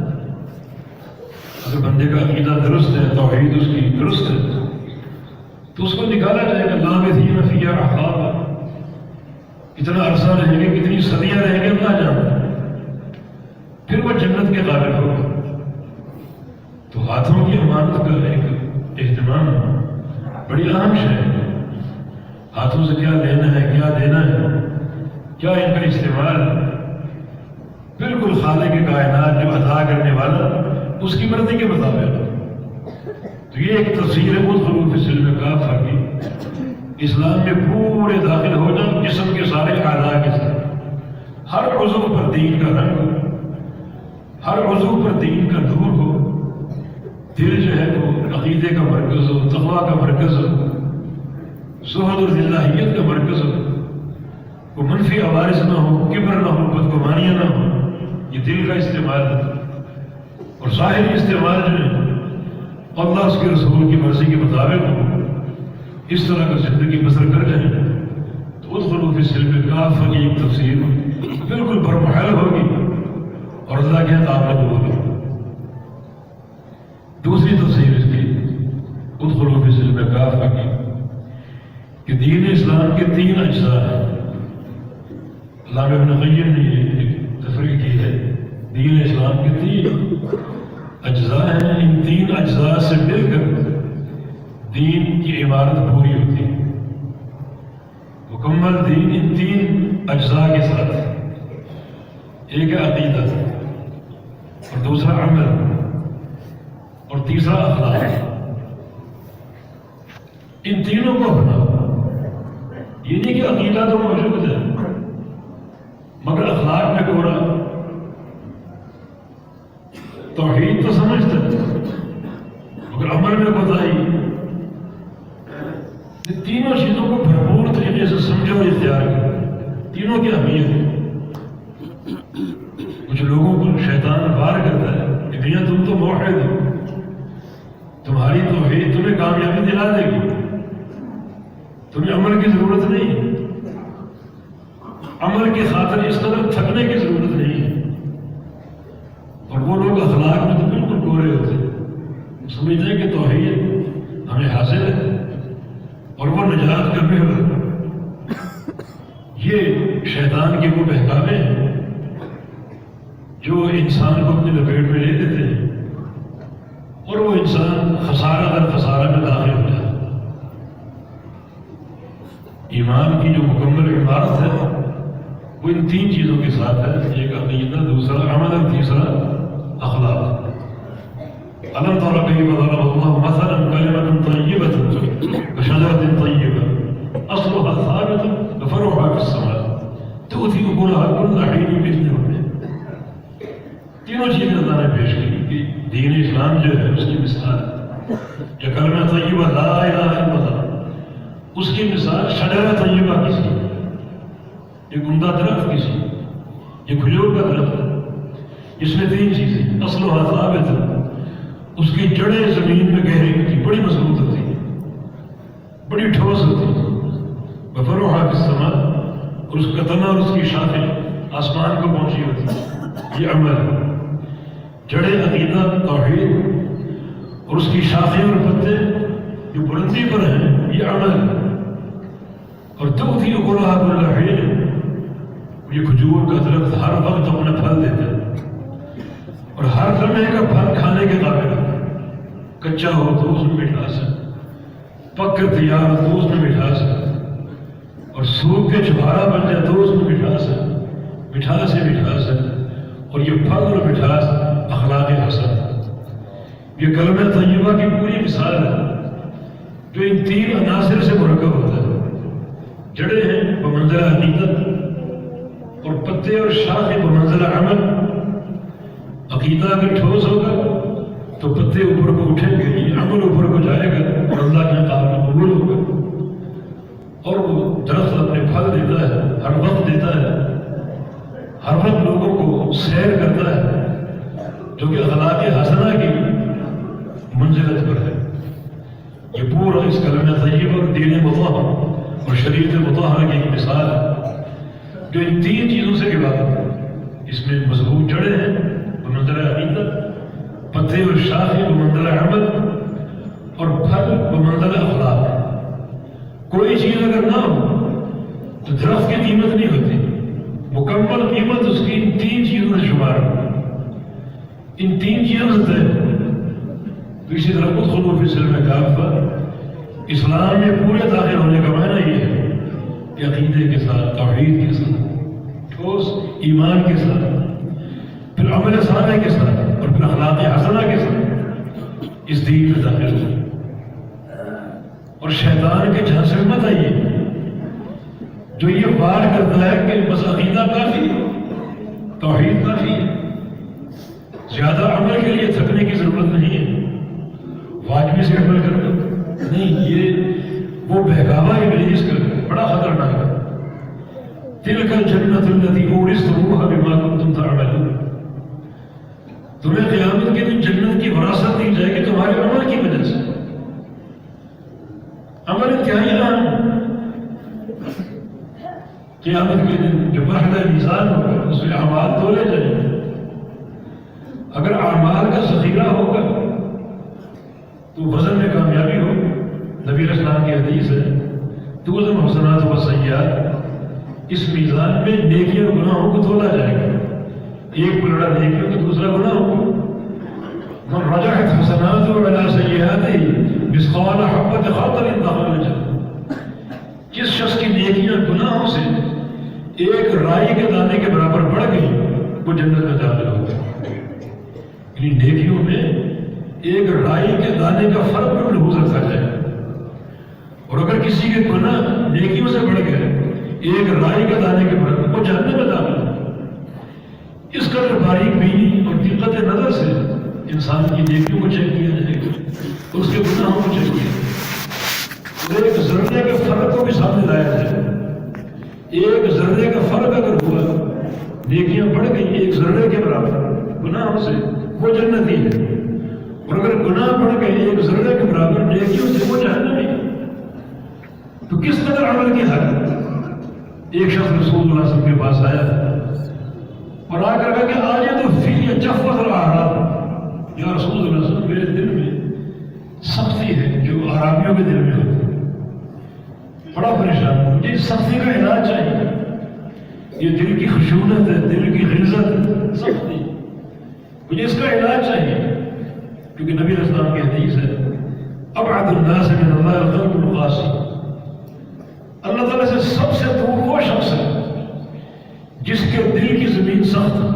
اگر بندے کا عقیدہ درست ہے، توحید اس کی درست ہے، تو اس کو نکالا جائے گا۔ لابثین فیہا احقابا، کتنا عرصہ رہیں گے، کتنی صدیاں رہیں گے، اللہ جانتا ہے۔ پھر وہ جنت کے قابل ہوگا۔ تو ہاتھوں کی امانت کا ایک اہتمام بڑی اہم شے ہے۔ ہاتھوں سے کیا لینا ہے، کیا دینا ہے، کیا ان کا استعمال بالکل خالق کائنات جو عطا کرنے والا اس کی مرضی کے مطابق۔ تو یہ ایک تفسیر ہے ادخلوا فی السلم کافہ کی۔ اسلام میں پورے داخل ہو جاؤ، جسم کے سارے اعضاء کے ساتھ، ہر عضو پر دین کا رنگ ہو، ہر عضو پر دین کا نور ہو، دل جو ہے وہ عقیدے کا مرکز ہو، تقویٰ کا مرکز ہو، زہد اور ذلہیت کا مرکز ہو، وہ منفی عوارض نہ ہو، کبر نہ ہو، بدگمانیاں نہ ہو۔ یہ دل کا استعمال ہے، اور ظاہری استعمال جو ہے اللہ اس کے رسول کی مرضی کے مطابق ہو، اس طرح کا زندگی بسر کر جائیں تو ادخلوا فی السلم کافہ کی ایک تفسیر بالکل برمحل ہوگی اور اللہ کے ہاں آپ قبول ہوگی۔ دوسری تفسیر اس کی ادخلوا فی السلم کافہ کی کہ دین اسلام کے 3 اجزاء ہیں۔ علامہ ابن قیم نے ایک تفریح کی ہے، دین اسلام کے 3 اجزاء ہیں، ان 3 اجزاء سے مل کر دین کی عمارت پوری ہوتی ہے۔ مکمل دین ان 3 اجزاء کے ساتھ، ایک ہے عقیدہ، اور دوسرا عمل، اور تیسرا اخلاق۔ ان تینوں کو اپنا، یہ نہیں کہ عقیدہ تو موجود ہے مگر اخلاق میں کوڑا، توحید تو سمجھتے مگر عمل میں کوتاہی۔ یہ تینوں چیزوں کو بھرپور طریقے سے سمجھو اور اختیار کرو، تینوں کی اہمیت ہے۔ کچھ لوگوں کو شیطان وار کرتا ہے کہ بھیا تم تو موحد ہو، تمہاری توحید تمہیں کامیابی دلا دے گی، تمہیں عمل کی ضرورت نہیں، عمل کی خاطر اس قدر تھکنے کی ضرورت نہیں ہے۔ اور وہ لوگ اخلاق میں تو بالکل گورے ہوتے ہیں، سمجھتے ہیں کہ توحید ہمیں حاصل ہے اور وہ نجات کا محور۔ یہ شیطان کے وہ بہکاوے ہیں جو انسان کو اپنی لپیٹ میں لے دیتے ہیں اور وہ انسان خسارہ در خسارہ میں داخل ہو جاتا ہے۔ ایمان کی جو مکمل عمارت ہے وہ ان 3 چیزوں کے ساتھ ہے، ایک عقیدہ، دوسرا عمل، اور تیسرا اخلاق۔ ألم تر كيف ضرب الله مثلا كلمة طيبة كشجرة طيبة أصلها ثابت وفرعها في السماء تؤتي أكلها كل حين بإذن ربها۔ تینوں چیزیں اللہ نے پیش کی کہ دین اسلام جو ہے اس کی مثال، جو کلمہ طیبہ لا الہ الا اللہ، اس کی مثال شجرہ طیبہ کسی، ایک عمدہ درخت کسی، یہ کھجور کا درخت ہے، اس میں 3 چیزیں، اصلها ثابت، اس کی جڑیں زمین میں گہری ہوتی، بڑی مضبوط ہوتی، بڑی ٹھوس ہوتی، وفرعها فی السماء، اور اس کا تنا اور اس کی شاخیں آسمان کو پہنچی ہوتی۔ یہ عمل ہے، جڑیں عقیدہ توحید اور اس کی شاخیں اور پتے جو بلندی پر ہیں، یہ عمل ہے۔ اور تؤتی اکلها کل حین، یہ کھجور کا درخت ہر وقت اپنا پھل دیتا ہے اور ہر لمحے کا پھل کھانے کے قابل ہے، کچا ہو تو اس میں مٹھاس ہے، پک کر تیار ہو تو اس میں مٹھاس ہے، اور سوکھ کے چھپارا بن جائے تو اس میں مٹھاس ہے، مٹھاس ہے مٹھاس ہے۔ اور یہ پھل اور مٹھاس اخلاق حسن، یہ کلمہ طیبہ کی پوری مثال ہے جو ان 3 عناصر سے مرکب ہوتا ہے۔ جڑیں ہیں بمنزلہ عقیدت، اور پتے اور شاخیں بمنزلہ عمل۔ عقیدہ اگر ٹھوس ہوگا تو پتے اوپر کو اٹھیں گے، یہ عمل اوپر کو جائے گا اور اللہ کے قابل قبول ہوگا، اور وہ درخت اپنے پھل دیتا ہے، ہر وقت دیتا ہے، ہر وقت لوگوں کو سیر کرتا ہے، جو کہ اخلاق حسنہ کی منزلت پر ہے۔ یہ پورا اس کلمہ طیبہ اور دین مطہر اور شریعت مطہرہ کی ایک مثال ہے جو ان 3 چیزوں سے عبارت ہے۔ اس میں مضبوط جڑیں ہیں بمنزلہ عقیدت، پتے اور شاخیں بمنزلہ عمل، اور پھل بمنزلہ اخلاق۔ کوئی چیز اگر نہ ہو تو درخت کی قیمت نہیں ہوتی، مکمل قیمت اس کی ان 3 چیزوں سے شمار ہے، ان 3 چیزوں سے طے۔ تو اسی طرح ادخلوا فی السلم کافہ، اسلام میں پورے داخل ہونے کا معنی یہ ہے کہ عقیدے کے ساتھ، توحید کے ساتھ، ٹھوس ایمان کے ساتھ، پھر عمل صالح کے ساتھ، اور پھر اخلاق حسنہ کے ساتھ اس دین میں داخل ہو۔ اور شیطان کے جھانسے میں مت آئیے جو یہ وار کرتا ہے کہ بس عقیدہ کافی ہے، توحید کافی ہے، زیادہ عمل کے لیے تھکنے کی ضرورت نہیں ہے، واجبی سے عمل کرنا نہیں۔ یہ وہ بہکاوا ابلیس کا بڑا خطرناک ہے۔ تلک الجنۃ التی اورثتموها بما کنتم تعملون، تمہیں قیامت کے دن جنت کی وراثت دی جائے گی تمہارے عمل کی وجہ سے۔ عمل انتہائی اہم ہے۔ قیامت کے دن جو مرحلہ میزان ہوگا اس میں اعمال تولے جائیں گے، اگر اعمال کا ذخیرہ ہوگا تو وزن میں کامیابی ہو۔ نبی علیہ السلام کی حدیث ہے توزن حسنات و سیئات، اس میزان میں نیکیوں اور گناہوں کو تولا جائے گا. ایک پلڑا نیکیوں کا دوسرا گناہوں کو. من رجحت حسناته على سيئاته مثقال حبة خردل دخل الجنة. جس شخص کی نیکیاں گناہوں سے ایک رائی کے دانے کے برابر بڑھ گئی وہ جنت میں داخل ہو گیا. یعنی نیکیوں میں ایک رائی کے دانے کا فرق بھی ملحوظ رکھا جائے. اور اگر کسی کے گناہ نیکیوں سے بڑھ گئے ایک رائی کے دانے کے برابر وہ جہنم میں داخل ہو. اس قدر باریک بینی اور دقت نظر سے انسان کی نیکیوں کو چیک کیا جائے گا, اس کے گناہوں کو چیک کیا جائے گا. ایک ذرے کے فرق کو بھی سامنے لایا جائے. ایک ذرے کا فرق اگر ہوا, نیکیاں بڑھ گئی ایک ذرے کے برابر گناہوں سے, وہ جنتی ہے. اور اگر گناہ بڑھ گئے ایک ذرے کے برابر نیکیوں سے, وہ جہنمی ہے. تو کس قدر عمل کی حالت. ایک شخص رسول اللہ صلی اللہ علیہ وسلم کے پاس آیا اور آ کر کہا کہ آج تو فی جفت الاعراب, یا رسول اللہ صلی اللہ علیہ وسلم میرے دل میں سختی ہے جو عرابیوں کے دل میں ہوتی ہے. بڑا پریشان ہوں, مجھے اس سختی کا علاج چاہیے. یہ دل کی خشونت ہے, دل کی غلظت, سختی, مجھے اس کا علاج چاہیے. کیونکہ نبی علیہ السلام کی حدیث ہے ابعد الناس من اللہ القلب القاسي. اللہ تعالیٰ سے سب سے دور وہ شخص ہے جس کے دل کی زمین سخت ہے,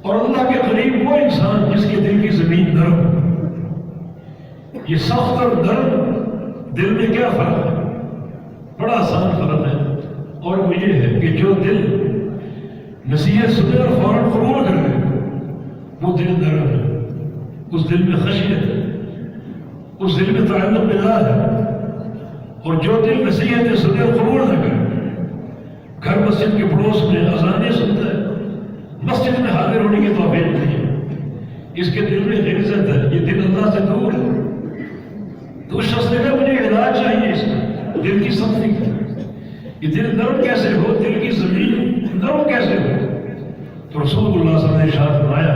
اور اللہ کے قریب وہ انسان جس کے دل کی زمین نرم. یہ سخت اور نرم دل میں کیا فرق ہے؟ بڑا آسان فرق ہے, اور وہ یہ ہے کہ جو دل نصیحت سنے اور فوراً قبول کر لے وہ دل نرم ہے. اس دل میں خشیت ہے, اس دل میں تعلق باللہ ہے. اور جو دل نصیحت سنے اور قبول نہ کرے, گھر مسجد کے پڑوس میں اذانیں سنتا ہے, مسجد میں حاضر ہونے کی توفیق نہیں ہے, اس کے دل میں غلظت ہے, یہ دل اللہ سے دور ہے. تو اس شخص نے کہا مجھے علاج چاہیے اس کا, دل کی سختی کا. یہ دل نرم کیسے ہو, دل کی زمین نرم کیسے ہو. تو رسول اللہ صلی اللہ علیہ وسلم نے ارشاد فرمایا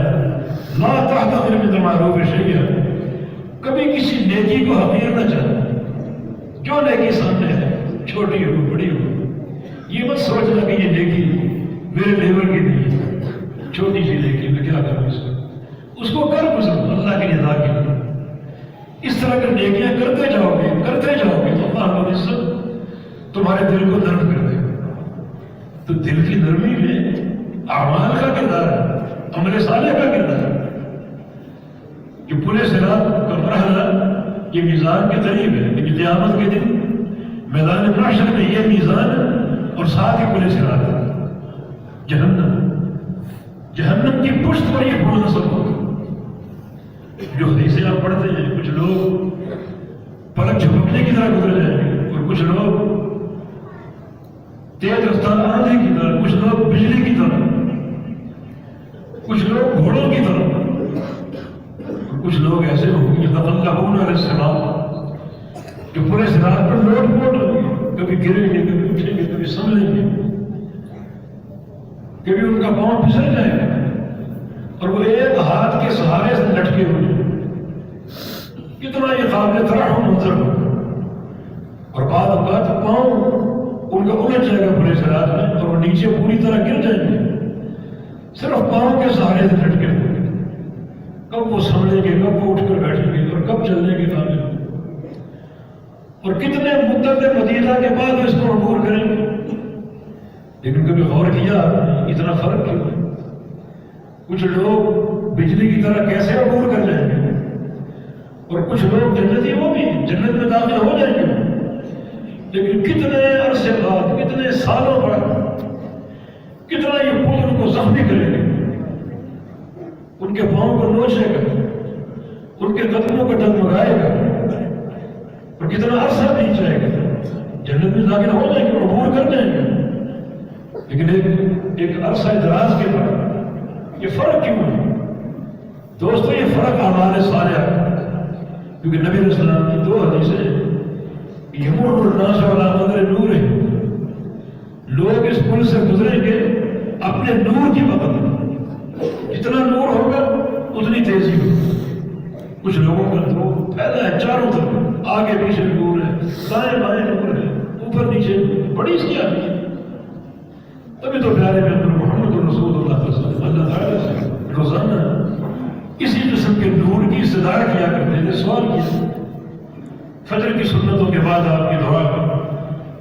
لا تحتقر من المعروف شیئا, کبھی کسی نیکی کو حقیر نہ جان. جو نیکی سامنے ہے, چھوٹی ہو بڑی ہو, یہ مت سوچنا کہ یہ نیکی میرے لیور کی نہیں ہے, چھوٹی سی نیکی میں کیا کروں اس کو کر گزرو اللہ کی رضا کے لیے. اس طرح کی نیکیاں کرتے جاؤ گے تو اللہ رب العزت تمہارے دل کو نرم کر دے گا. تو دل کی نرمی میں اعمال کا کردار ہے, عمل صالح کا کردار ہے. کہ پورے صراط کا مرحلہ یہ میزان کے قریب ہے کہ قیامت کے دن میدان محشر میں یہ میزان ہے اور ساتھ ہی پورے صراط ہے. جہنم کی پشت پر یہ پورا سب ہوگا. جو حدیثیں آپ پڑھتے ہیں, کچھ لوگ پلک جھپکنے کی طرح گزر جائیں گے, اور کچھ لوگ تیز رفتار آندھی کی طرح, کچھ لوگ بجلی کی طرح, کچھ لوگ گھوڑوں کی طرح, کچھ لوگ ایسے ہوں گے یتقلبون علی الصراط, جو پورے صراط پر لوٹ پوٹ ہوں گے, کبھی گریں گے, کبھی اٹھیں گے, کبھی سنبھلیں گے, کبھی ان کا پاؤں پھسل جائے گا, اور وہ ایک ہاتھ کے سہارے سے لٹکے ہوئے. کتنا یہ قابل طرح منظر ہو. اور بعض اوقات پاؤں ان کا الجھ جائے گا پورے صراط میں, اور وہ نیچے پوری طرح گر جائیں گے, صرف پاؤں کے سہارے سے لٹکے ہوئے. کب وہ سنبھلیں گے, کب وہ اٹھ کر بیٹھیں گے, اور کب چلنے کے قابل ہوں گے, اور کتنے مدت مدینہ کے بعد وہ اس کو عبور کریں گے. لیکن کبھی غور کیا اتنا فرق کیوں ہے؟ کچھ لوگ بجلی کی طرح کیسے عبور کر جائیں گے, اور کچھ لوگ جنتی وہ بھی جنت میں داخل ہو جائیں گے. لیکن کتنے عرصے بعد, کتنے سالوں بعد, کتنا یہ پل ان کو زخمی کرے گا, ان کے پاؤں کو نوچے گا, ان کے قدموں کو ڈگمگائے گا, اور کتنا عرصہ بیت جائے گا. جنت میں داخل ہو جائیں گے, عبور کر جائیں گے. لیکن ایک عرصہ دراز کے بعد یہ فرق کیوں ہے دوستو؟ یہ فرق اعمال صالحہ, کیونکہ نبی علیہ السلام کی دو حدیثیں یمر الناس علی قدر نور, لوگ اس پل سے گزریں گے اپنے نور کی وقت, جتنا نور ہوگا اتنی تیزی ہوگی. کچھ لوگوں کا تو پھیلا ہے چاروں طرف, آگے پیچھے نور ہے, دائیں بائیں نور ہے, اوپر نیچے, بڑی اس کی آتی ہے. تو پیارے پیغمبر محمد رسول اللہ صلی اللہ علیہ وسلم اللہ تعالیٰ سے روزانہ اسی قسم کے نور کی استدعا کیا کرتے تھے، سوال کیا فجر کی سنتوں کے بعد آپ کی دعا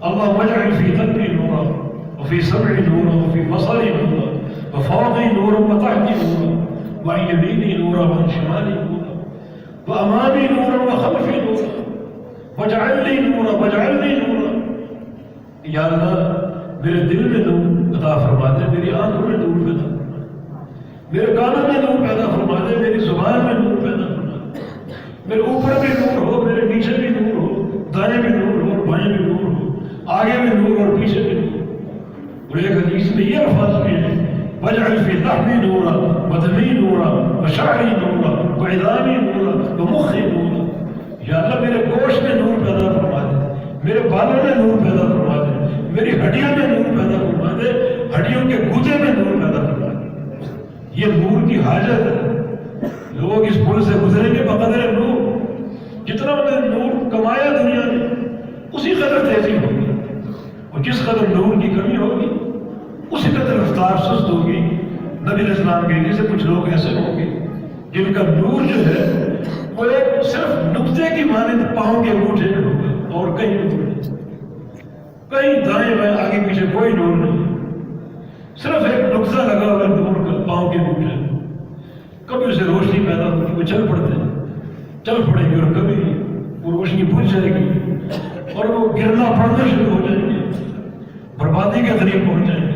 اللہم اجعل فی قلبی نورا وفی سمعی نورا وفی بصری نورا وفوقی نورا وتحتی نورا وعن یمینی نورا وعن شمالی نورا وامامی نورا وخلفی نورا واجعل لی نورا واجعل لی نورا. یا اللہ میرے دل میں نور عطا فرما دے، میری آنکھوں میں نور پیدا فرما دے، میرے کانوں میں نور پیدا فرما دے، میری زبان میں نور پیدا فرما دے، میرے اوپر بھی نور ہو، میرے نیچے بھی نور ہو، دائیں بھی نور ہو اور بائیں بھی نور ہو، آگے بھی نور اور پیچھے بھی نور. اور ایک حدیث میں یہ الفاظ بھی ہیں واجعل فی لحمی نورا ودمی نورا وشعری نورا وعظامی نورا ومخی نورا. یا اللہ میرے گوشت میں نور پیدا فرما دے، میرے بالوں میں نور پیدا فرما دے، میری ہڈیوں میں نور پیدا فرما دے، ہڈیوں کے گودے میں نور پیدا فرما دے. یہ نور کی حاجت ہے. لوگ اس پل سے گزریں گے بقدر نور، جتنا انہوں نے نور کمایا دنیا میں اسی قدر تیزی ہوگی، اور جس قدر نور کی کمی ہوگی اسی قدر رفتار سست ہوگی. نبی علیہ السلام کے جیسے کچھ لوگ ایسے ہوں گے جن کا نور جو ہے وہ ایک صرف نقطے کی مانند پاؤں کے انگوٹھے میں ہوگا اور کہیں نور نہیں، کہیں دائیں بائیں آگے پیچھے کوئی نور نہیں، صرف ایک نقطہ لگا ہوا نور کا پاؤں کے انگوٹھے. کبھی اسے روشنی پیدا ہوگی، وہ چل پڑے گی اور کبھی وہ روشنی بجھ جائے گی اور وہ گرنا پڑنا شروع ہو جائیں گے، بربادی کے قریب پہنچ جائیں گے.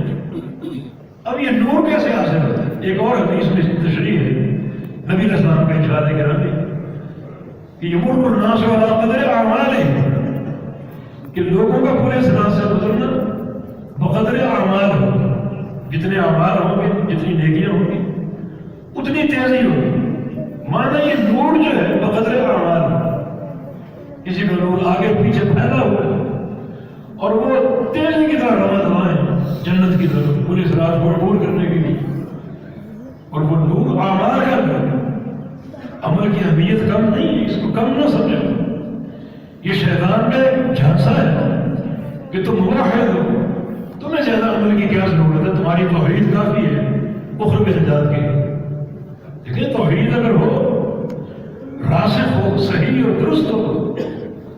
اب یہ نور کیسے حاصل ہوتا ہے؟ ایک اور حدیث میں تشریح ہے نبی علیہ السلام کا ارشاد گرامی کہ یمر الناس علی قدر اعمالہم، کہ لوگوں کا پورے صراط سے گزرنا بقدر اعمال ہوگا. جتنے اعمال ہوں گے، جتنی نیکیاں ہوں گی اتنی تیزی ہوگی. معنی یہ نور جو ہے بقدر اعمال، کسی کا نور آگے پیچھے پھیلا ہوا ہے اور وہ تیزی کی طرح رواں دوائیں جنت کی طرف پولیس رات کو عبور کرنے کے لیے. اور وہ نور اعمال کا ہے. عمل کی اہمیت کم نہیں ہے، اس کو کم نہ سمجھو. یہ شیطان کا جھانسا ہے کہ تم موحد ہو، تمہیں زیادہ عمل کی کیا ضرورت ہے، تمہاری توحید کافی ہے اخروی نجات کے لیے. لیکن توحید اگر ہو، راسخ ہو، صحیح اور درست ہو،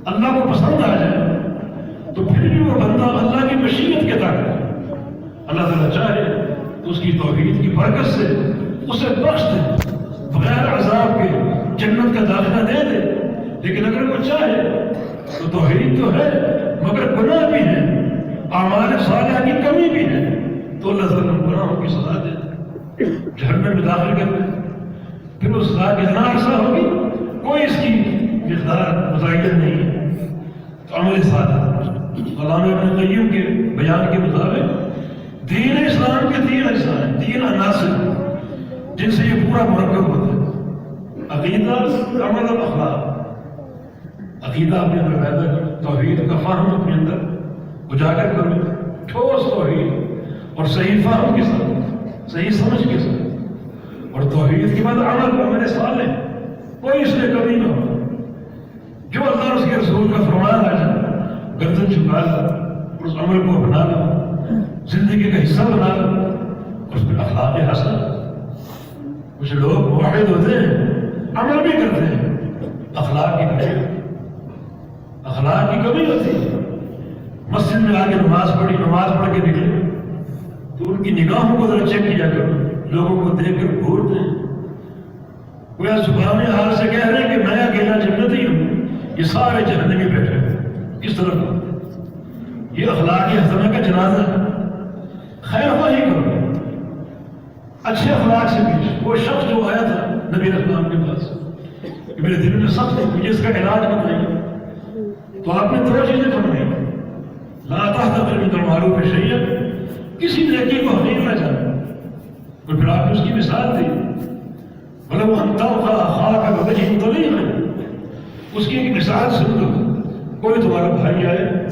اللہ کو پسند آ جائے تو پھر بھی وہ بندہ اللہ کی مشیت کے تحت اللہ تعالیٰ چاہے تو اس کی توحید کی برکت سے اسے بخش دے، بغیر عذاب کے جنت کا داخلہ دے دے. لیکن اگر وہ چاہے تو توحید تو ہے مگر گناہ بھی ہے، اعمال صالحہ کی کمی بھی ہے، تو اللہ تعالیٰ گناہوں کی سزا دے دے، جہنم میں داخل کر دے. پھر اس سزا کتنا عرصہ ہوگی کوئی اس کی مقدار متعین نہیں ہے. تو عمل صالح علامہ ابن قیم کے بیان کے مطابق دین اسلام کے 3 اجزاء ہیں، 3 عناصر جن سے یہ پورا مرکب ہوتا ہے. عقیدہ، عمل اور اخلاق. عقیدہ اپنے اندر پیدا کرو، توحید کا فہم اپنے اندر اجاگر کرو، ٹھوس توحید اور صحیح فہم کے ساتھ، صحیح سمجھ کے ساتھ. اور توحید کے بعد عمل صالح، کوئی اس میں کمی نہ ہو. جو اللہ اور اس کے رسول کا فرمان آ جائے گردن جھکا لو، اس عمل کو اپنا لو، زندگی کا حصہ بنا لو، اور اس میں اخلاق حسن. کچھ لوگ موحد ہوتے ہیں، عمل بھی کرتے ہیں، اخلاق کی کمی ہوتی ہے. مسجد میں آ کے نماز پڑھ کے نکلے تو ان کی نگاہوں کو ذرا چیک کیا کرو. لوگوں کو دیکھ کر گھورتے ہیں، وہ زبان حال سے کہہ رہے ہیں کہ میں اکیلا جنتی ہوں، یہ سارے جہنمی بیٹھے ہیں. کس طرح کا یہ اخلاقی حسنہ کا جنازہ ہے. خیر خواہی کرو، اچھے اخلاق سے پیش. وہ شخص جو آیا تھا نبی علیہ السلام کے پاس کہ میرے دل میں سخت ہے، مجھے اس کا علاج بتائیے. تو آپ نے 2 چیزیں فرمائی: لا تحتقر من المعروف شیئا، کسی نیکی کو حقیر نہ جانا. اور پھر آپ نے اس کی مثال دی ولو ان تلقى اخاك بوجه طليق، اس کی ایک مثال سن لو. کوئی تمہارا بھائی آئے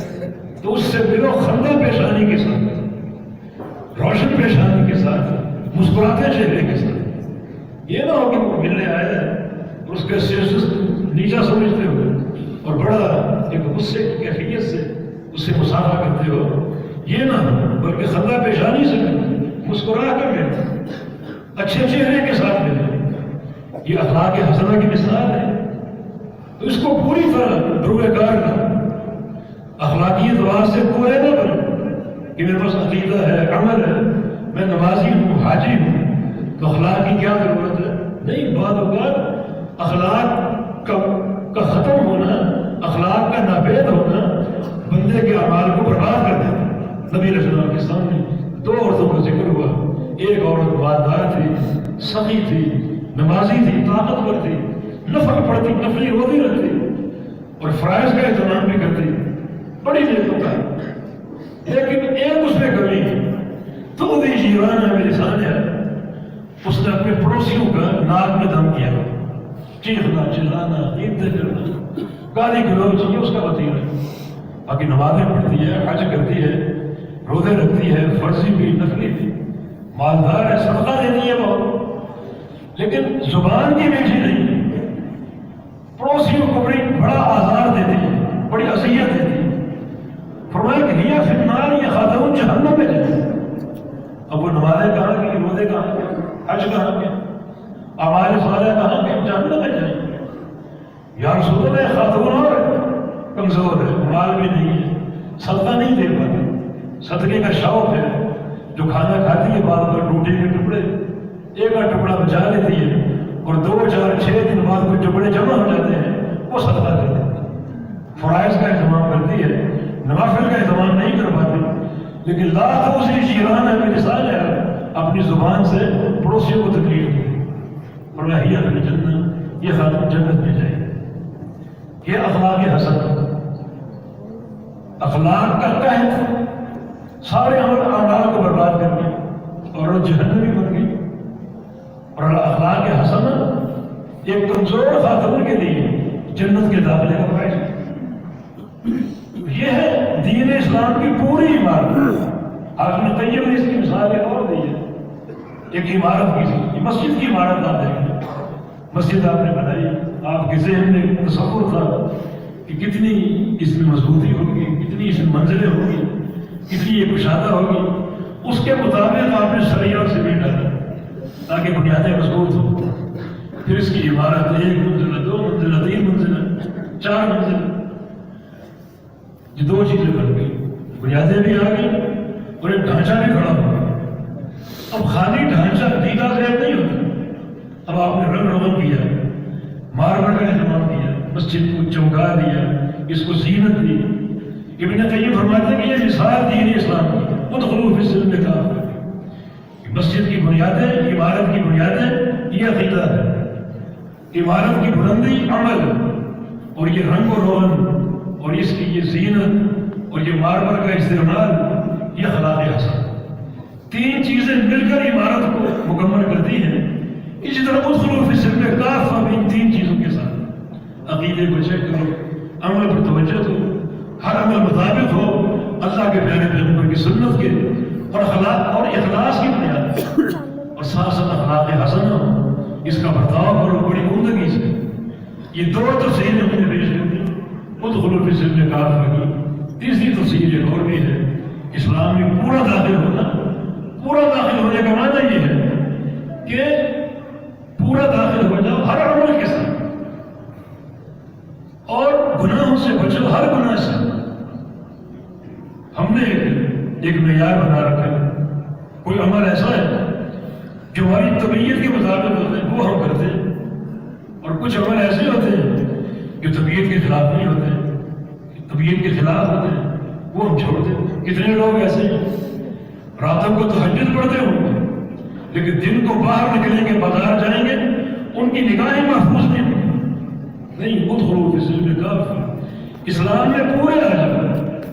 تو اس سے ملو خندہ پیشانی کے ساتھ، روشن پیشانی کے ساتھ، مسکراتے چہرے کے ساتھ. یہ نہ ہو کہ وہ ملنے آیا ہے اور اس کے اسٹیٹس نیچا سمجھتے ہو اور بڑا ایک غصے کی کیفیت سے اس سے مصافحہ کرتے ہو. یہ نہ ہو، بلکہ خندہ پیشانی سے ملتے، مسکرا کر ملتے، اچھے چہرے کے ساتھ ملتے۔ یہ اخلاق حسنہ کی مثال ہے۔ تو اس کو پوری طرح درویکار نہ، اخلاقیت واس سے کوئے نہ بنے کہ میرے پاس عقیدہ ہے، عمل ہے، میں نمازی ہوں، حاجی ہوں، تو اخلاق کی کیا ضرورت ہے؟ نہیں، بعض اوقات اخلاق کا ختم ہونا، اخلاق کا ناپید ہونا بندے کے اعمال کو برباد کر دیتا۔ نبی علیہ السلام کے سامنے دو عورتوں کا ذکر ہوا، ایک عورت مالدار تھی، سخی تھی، نمازی تھی، طاقتور تھی، نفل پڑھتی، نفلی روزی رکھتی اور فرائض کا اہتمام بھی کرتی، بڑی نیک ہے، لیکن ایک اس میں کمی تو وہ جیران ہے، میری سان ہے، اس نے اپنے پڑوسیوں کا ناک میں دم کیا، چیخنا، چلانا، عیدیں کرنا، گالی گلوچ، یہ اس کا وطیر ہے۔ باقی نمازیں پڑھتی ہے، حج کرتی ہے، روزے رکھتی ہے، فرضی بھی، نفلی بھی، مالدار ہے، صدقہ دیتی ہے بہت، لیکن زبان کی میٹھی نہیں ہے، پڑوسیوں کو بڑا آزار دیتی ہے، بڑی اذیت دیتی ہے۔ فرمایا کہ ہیا فی النار، یہ خاتون جہنم میں جائے۔ اب وہ نمازیں کہاں کی، روزے کہاں کے، حج کہاں کے، اعمال صالحہ کہاں کے، جہنم میں جائیں۔ یا رسول اللہ، خاتون اور کمزور ہے، مال بھی نہیں ہے، صدقہ نہیں دے پاتی، صدقے کا شوق ہے، جو کھانا کھاتی ہے بعد میں روٹی کے ٹکڑے ایک آدھ ٹکڑا بچا لیتی ہے اور 2 4 6 دن بعد کوئی ٹکڑے جمع ہو جاتے ہیں، وہ صدقہ دیتی ہے، فرائض کا اہتمام کرتی ہے، نوافل کا اہتمام نہیں کر پاتی، لیکن لا توصی جیران ہے، میری سال ہے، اپنی زبان سے پڑوسیوں کو تکلیف دی اور میں ہی اپنی جنت، یہ خاتون جنت میں جائے۔ یہ اخلاق حسن، اخلاق کا قحط سارے اعمال کو برباد کر دیا اور وہ جہنمی بن گئی۔ اور اخلاق حسن ایک کمزور خاتون کے لیے جنت کے داخلے کا باعث ہے۔ یہ ہے دین اسلام کی پوری عمارت۔ ابن قیم نے اس کی مثال ایک اور دی ہے، ایک عمارت کی سی، مسجد کی عمارت آپ دیکھیں، مسجد آپ نے بنائی، آپ کے ذہن میں تصور تھا کہ کتنی اس میں مضبوطی ہوگی، کتنی اس میں منزلیں ہوگی، کتنی یہ کشادہ ہوگی، اس کے مطابق آپ نے سریہ اور سیمنٹ ڈالا تاکہ بنیادیں مضبوط ہوں۔ پھر اس کی عمارت 1 منزلہ، 2 منزلہ، 3 منزلہ، 4 منزلہ، یہ 2 چیزیں بن گئی، بنیادیں بھی آ گئی اور ایک ڈھانچہ بھی کھڑا ہو گیا۔ اب خالی ڈھانچہ دیدہ ذہن نہیں ہوتا، اب آپ نے رنگ روغن کیا، ماربل کا اہتمام کیا، مسجد کو چمکا دیا، اس کو زینت دی۔ ابن قیم فرماتے ہیں کہ یہ مثال دین اسلام کی، ادخلوا فی السلم کافہ، مسجد کی بنیادیں، عمارت کی بنیادیں یہ عقیدہ ہے، عمارت کی بلندی عمل، اور یہ رنگ و روغن اور اس کی یہ زینت اور یہ ماربل کا استعمال، یہ اخلاق حسن۔ 3 چیزیں مل کر عمارت کو مکمل کرتی ہیں۔ اسی طرح ادخلوا فی السلم کافہ بھی ان 3 چیزوں کے ساتھ، عقیدے کو چیک کرو، عمل پر توجہ دو، ہر عمل مطابق ہو اللہ کے پیارے پیغمبر کی سنت کے، اور اخلاق اور اخلاص کی بنیاد، اور ساتھ ساتھ اخلاق حسن ہو، اس کا برتاؤ کرو بڑی عمدگی سے۔ یہ 2 تفسیریں ہم نے پیش کر دی، ادخلوا فی السلم کافہ کی۔ تیسری تفسیر ایک اور بھی ہے، اسلام میں پورا داخل ہونا، پورا داخل ہونے کا معنی یہ ہے کہ پورا داخل ہو جاؤ ہر عمل کے ساتھ، اور گناہوں سے بچو، ہر گناہ سے۔ ہم نے ایک معیار بنا رکھا ہے، کوئی عمل ایسا ہے جو ہماری طبیعت کے مطابق ہوتے ہیں وہ ہم کرتے ہیں، اور کچھ عمل ایسے ہوتے ہیں جو طبیعت کے خلاف نہیں ہوتے ہیں، طبیعت کے خلاف ہوتے ہیں، وہ ہم چھوڑتے ہیں۔ کتنے لوگ ایسے ہیں راتوں کو تہجد پڑھتے ہوں گے، لیکن دن کو باہر نکلیں گے، بازار جائیں گے، ان کی نگاہیں محفوظ نہیں ہوں گی۔ نہیں، ادخلوا فی السلم کافہ، اسلام میں پورے آ جاؤ،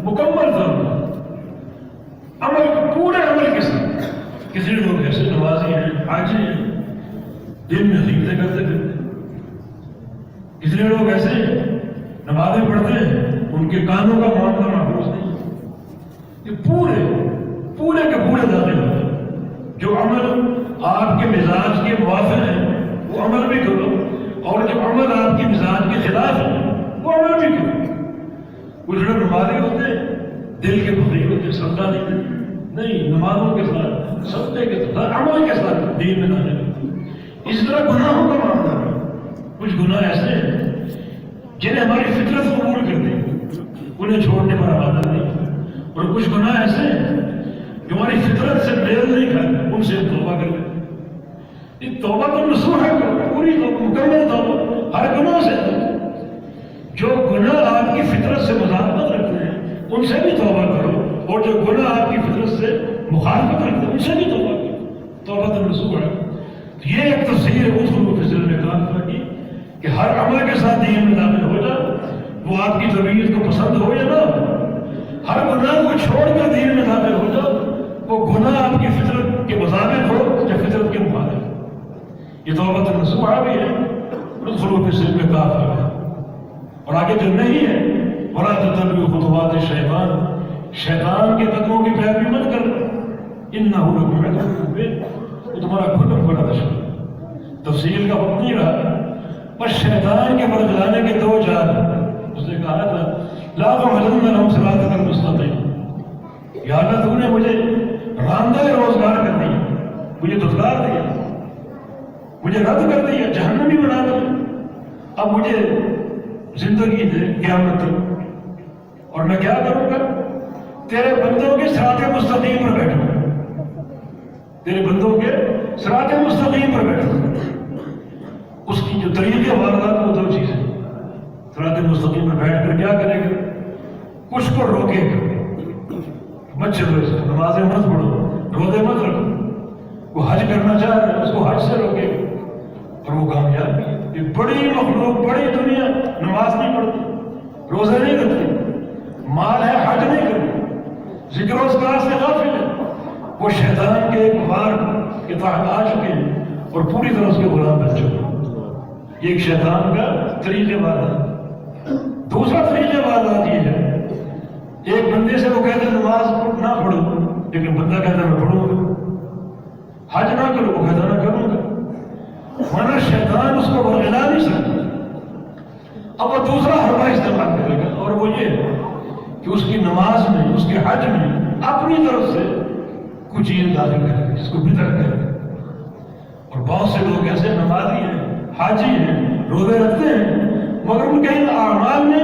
مکمل طور پر عمل، پورے عمل کے ساتھ۔ کسی لوگ ایسے نمازی ہیں، حاجی ہیں، دن میں غیبتیں کرتے کرتے، کتنے لوگ ایسے نمازیں پڑھتے ہیں، ان کے کانوں کا معاملہ محفوظ نہیں۔ یہ پورے کے پورے داخل ہوتے ہیں۔ جو عمل آپ کے مزاج کے موافق ہے وہ عمل بھی کرو، اور جو عمل آپ کی مزاج کے خلاف ہے وہ عمل بھی کرو۔ کچھ لوگ نمازی ہوتے ہیں، دل کے فقیر ہوتے، صدقہ نہیں نہیں نمازوں کے ساتھ صدقے کے ساتھ ہر عمل کے ساتھ دین میں داخل ہو۔ اس طرح گناہوں کا معاملہ ہے، کچھ گناہ ایسے ہیں جنہیں ہماری فطرت قبول کرتی ہے، انہیں چھوڑنے پر آمادہ نہیں، اور کچھ گناہ ایسے ہیں جو ہماری فطرت سے میل نہیں کھاتے، ان سے ہم توبہ کر لیں۔ یہ توبہ تو نصوح ہے، پوری توبہ، مکمل توبہ ہر گناہ سے۔ جو گناہ آپ کی فطرت سے مذاکرت رکھتے ہیں ان سے بھی توبہ کرو، اور جو گناہ آپ کی فطرت سے مخالفت رکھتے ہیں ان سے بھی توبہ کرو۔ توبہ تو نصوح ہے۔ یہ ایک تفسیر ہے ادخلوا فی السلم کافہ کی، کہ ہر عمل کے ساتھ دین میں داخل ہو جاؤ، وہ آپ کی طبیعت کو پسند ہو یا نہ ہو۔ ہر گناہ کو چھوڑ کر دین میں داخل ہو جاؤ، وہ گناہ آپ کی فطرت کے مطابق ہو یا فطرت کے مخالف۔ یہ توبہ نصوحہ بھی ہے، ادخلوا فی السلم کافہ ہے۔ اور آگے جو نہیں ہے وَلَا تَتَّبِعُوا خُطُوَاتِ الشَّيْطَانِ، شیطان کے قدموں کی پیروی مت کرنا، إِنَّهُ لَكُمْ عَدُوٌّ مُّبِينٌ، وہ تمہارا کھلا بڑا دشمن ہے۔ تفصیل کا وقت نہیں رہا، بس شیطان کے برگلانے کے دو جال ہیں۔ اس نے کہا تھا لَا تُعْجِلْنَ لَهُمْ صِرَاطَكَ الْمُسْتَقِيمَ، یا اللہ تو نے مجھے راندہ روزگار کر دیا، مجھے دھتکار دیا، مجھے رد کر دیا، جہنمی بنا دیا، اب مجھے زندگی دے قیامت تک، اور میں کیا کروں گا؟ تیرے بندوں کے صراط مستقیم پر بیٹھوں گا، تیرے بندوں کے صراط مستقیم پر بیٹھوں گا۔ اس کی جو طریقے واردات وہ دو چیزیں، صراط مستقیم پر بیٹھ کر کیا کرے گا؟ کچھ کو روکے گا، مت چلو، نمازیں مت پڑھو، روزے مت رکھو۔ وہ حج کرنا چاہ رہا ہے اس کو حج سے روکے گا، اور وہ کامیاب ہے۔ یہ بڑی مخلوق، بڑی دنیا نماز نہیں پڑھتی، روزے نہیں رکھتی، مال ہے حج نہیں کرتی، ذکر و اذکار سے غافل ہے، وہ شیطان کے ایک وار کے تحت آ چکے ہیں اور پوری طرح اس کے غلام بن چکے ہیں۔ یہ ایک شیطان کا طریقہ واردات۔ دوسرا طریقہ واردات یہ ہے، ایک بندے سے وہ کہتے ہیں نماز نہ پڑھو، لیکن بندہ کہتا ہے میں پڑھوں گا، حج نہ کرو، وہ کہتا نہ کروں گا، ورنہ شیطان اس کو برگلا نہیں سکتا۔ اب وہ دوسرا حربہ استعمال کرے گا، اور وہ یہ کہ اس کی نماز میں، اس کے حج میں اپنی طرف سے کچھ چیز داخل کرے گا جس کو بدعت کہتے ہیں۔ اور بہت سے لوگ ایسے نمازی ہیں، حاجی ہیں، روزے رکھتے ہیں، مگر ان کے ان اعمال میں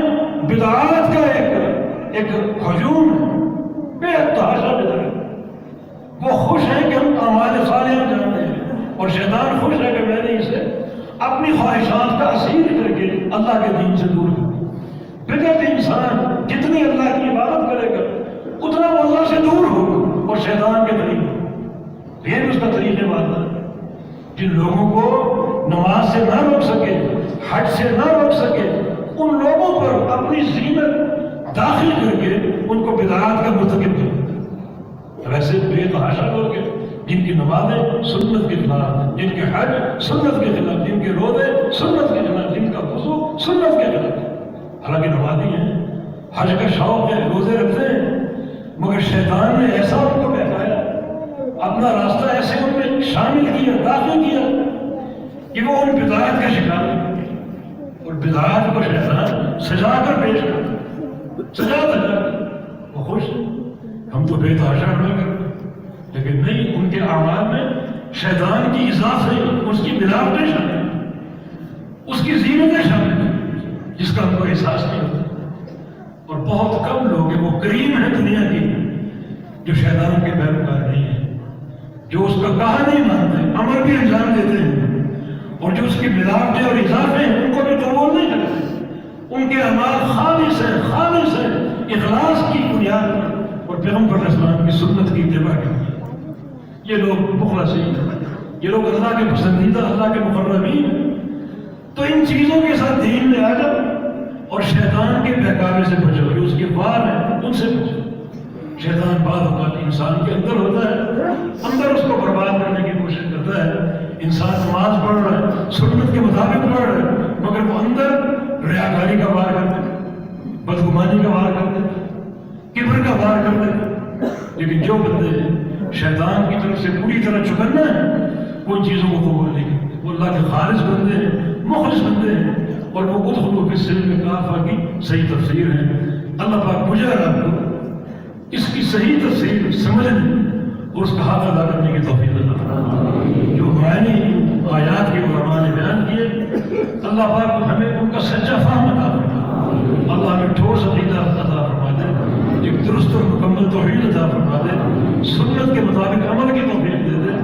بدعات کا ایک ہجوم ہے، بے تحاشا بدعت۔ وہ خوش ہیں کہ ہم اعمال صالحہ جانتے ہیں، اور شیطان خوش ہے کہ میں نے اسے اپنی خواہشات کا اسیر کر کے اللہ کے دین سے دور کر دیا۔ بدعت انسان جتنی اللہ کی عبادت کرے گا اتنا وہ اللہ سے دور ہوگا اور شیطان کے قریب ہوگا۔ یہ بھی اس کا طریقہ واضح ہے۔ جن لوگوں کو نماز سے نہ روک سکے، حج سے نہ روک سکے، ان لوگوں پر اپنی زینت داخل کر کے ان کو بدعات کا مرتکب کرے۔ ویسے بے تحاشا لوگ ہیں جن کی نمازیں سنت کے خلاف، جن کے حج سنت کے خلاف، جن کے روزے سنت کے خلاف، جن کا وضو سنت کے خلاف، حالانکہ نمازی ہیں، حج کا شوق ہے، روزے رکھتے ہیں، مگر شیطان نے ایسا ان کو بہلایا، اپنا راستہ ایسے ان میں شامل کیا، داخل کیا کہ وہ ان بدعات کا شکار ہے۔ اور بدعات کو شیطان سجا کر پیش کرتا، سجا کر وہ خوش ہے، ہم تو بے تحاشا عمل کرتے، لیکن نہیں، ان کے اعمال میں شیطان کی اضافے، اس کی ملاوٹیں شامل ہیں، اس کی زینتیں شامل ہیں، جس کا ان کو احساس نہیں ہوتا۔ اور بہت کم لوگ ہیں، وہ کریم ہیں دنیا کی، جو شیطان کے پیروکار نہیں ہیں، جو اس کا کہا نہیں مانتے، امر بھی انجام دیتے ہیں، اور جو اس کی ملاوٹیں اور اضافے ہیں ان کو بھی قبول نہیں کرتے۔ ان کے اعمال خالص ہیں، خالص ہیں، اخلاص کی بنیاد پر اور پیغمبر علیہ السلام کی سنت کی اتباع کرتے ہیں۔ یہ لوگ مخلصین ہیں، یہ لوگ اللہ کے پسندیدہ، اللہ کے مقربین ہیں۔ تو ان چیزوں کے ساتھ دین میں آ جاؤ اور شیطان کے بہکاوے سے بچو، جو اس کے وار ہیں ان سے بچو۔ شیطان بعض اوقات انسان کے اندر ہوتا ہے، اندر اس کو برباد کرنے کی کوشش کرتا ہے۔ انسان نماز پڑھ رہا ہے، سنت کے مطابق پڑھ رہا ہے، مگر وہ اندر ریاکاری کا وار کرتے ہیں، بدگمانی کا وار کرتے ہیں، کبر کا وار کرتے ہیں۔ لیکن جو بندے شیطان کی طرف سے پوری طرح چکنا ہے وہ ان چیزوں کو قبول نہیں کرتے، وہ اللہ کے خالص بندے ہیں، مخلص بندے ہیں، اور وہ ادخلوا فی السلم کافہ کی صحیح تفسیر ہے۔ اللہ پاک مجھے اور آپ کو اس کی صحیح تفسیر سمجھنے اور اس کا حق ادا کرنے کی توفیق عطا فرمائے۔ جو معنی آیات کے علماء نے بیان کیے، اللہ پاک ہمیں ان کا سچا فہم عطا فرمائے، اللہ ہمیں ٹھوس عقیدہ عطا فرما دے، ایک درست اور مکمل توحید عطا فرما دے، سنت کے مطابق عمل کی توفیق دے دے،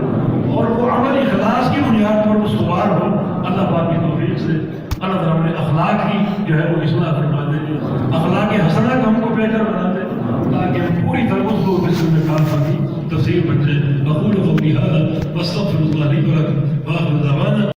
اور وہ عمل اخلاص کی بنیاد پر استوار ہو اللہ پاک کی توفیق سے۔ اللہ تعالیٰ ہمیں اخلاق کی جو ہے وہ اصلاح فرما دے، اخلاق حسنہ کو ہم کو بہتر بنا دے، تاکہ ہم پوری طرح اس کو بسم میں کام کی تفسیر بن جائے۔ اقول قولی ھذا واستغفر اللہ لی ولکم وآخر دعوانا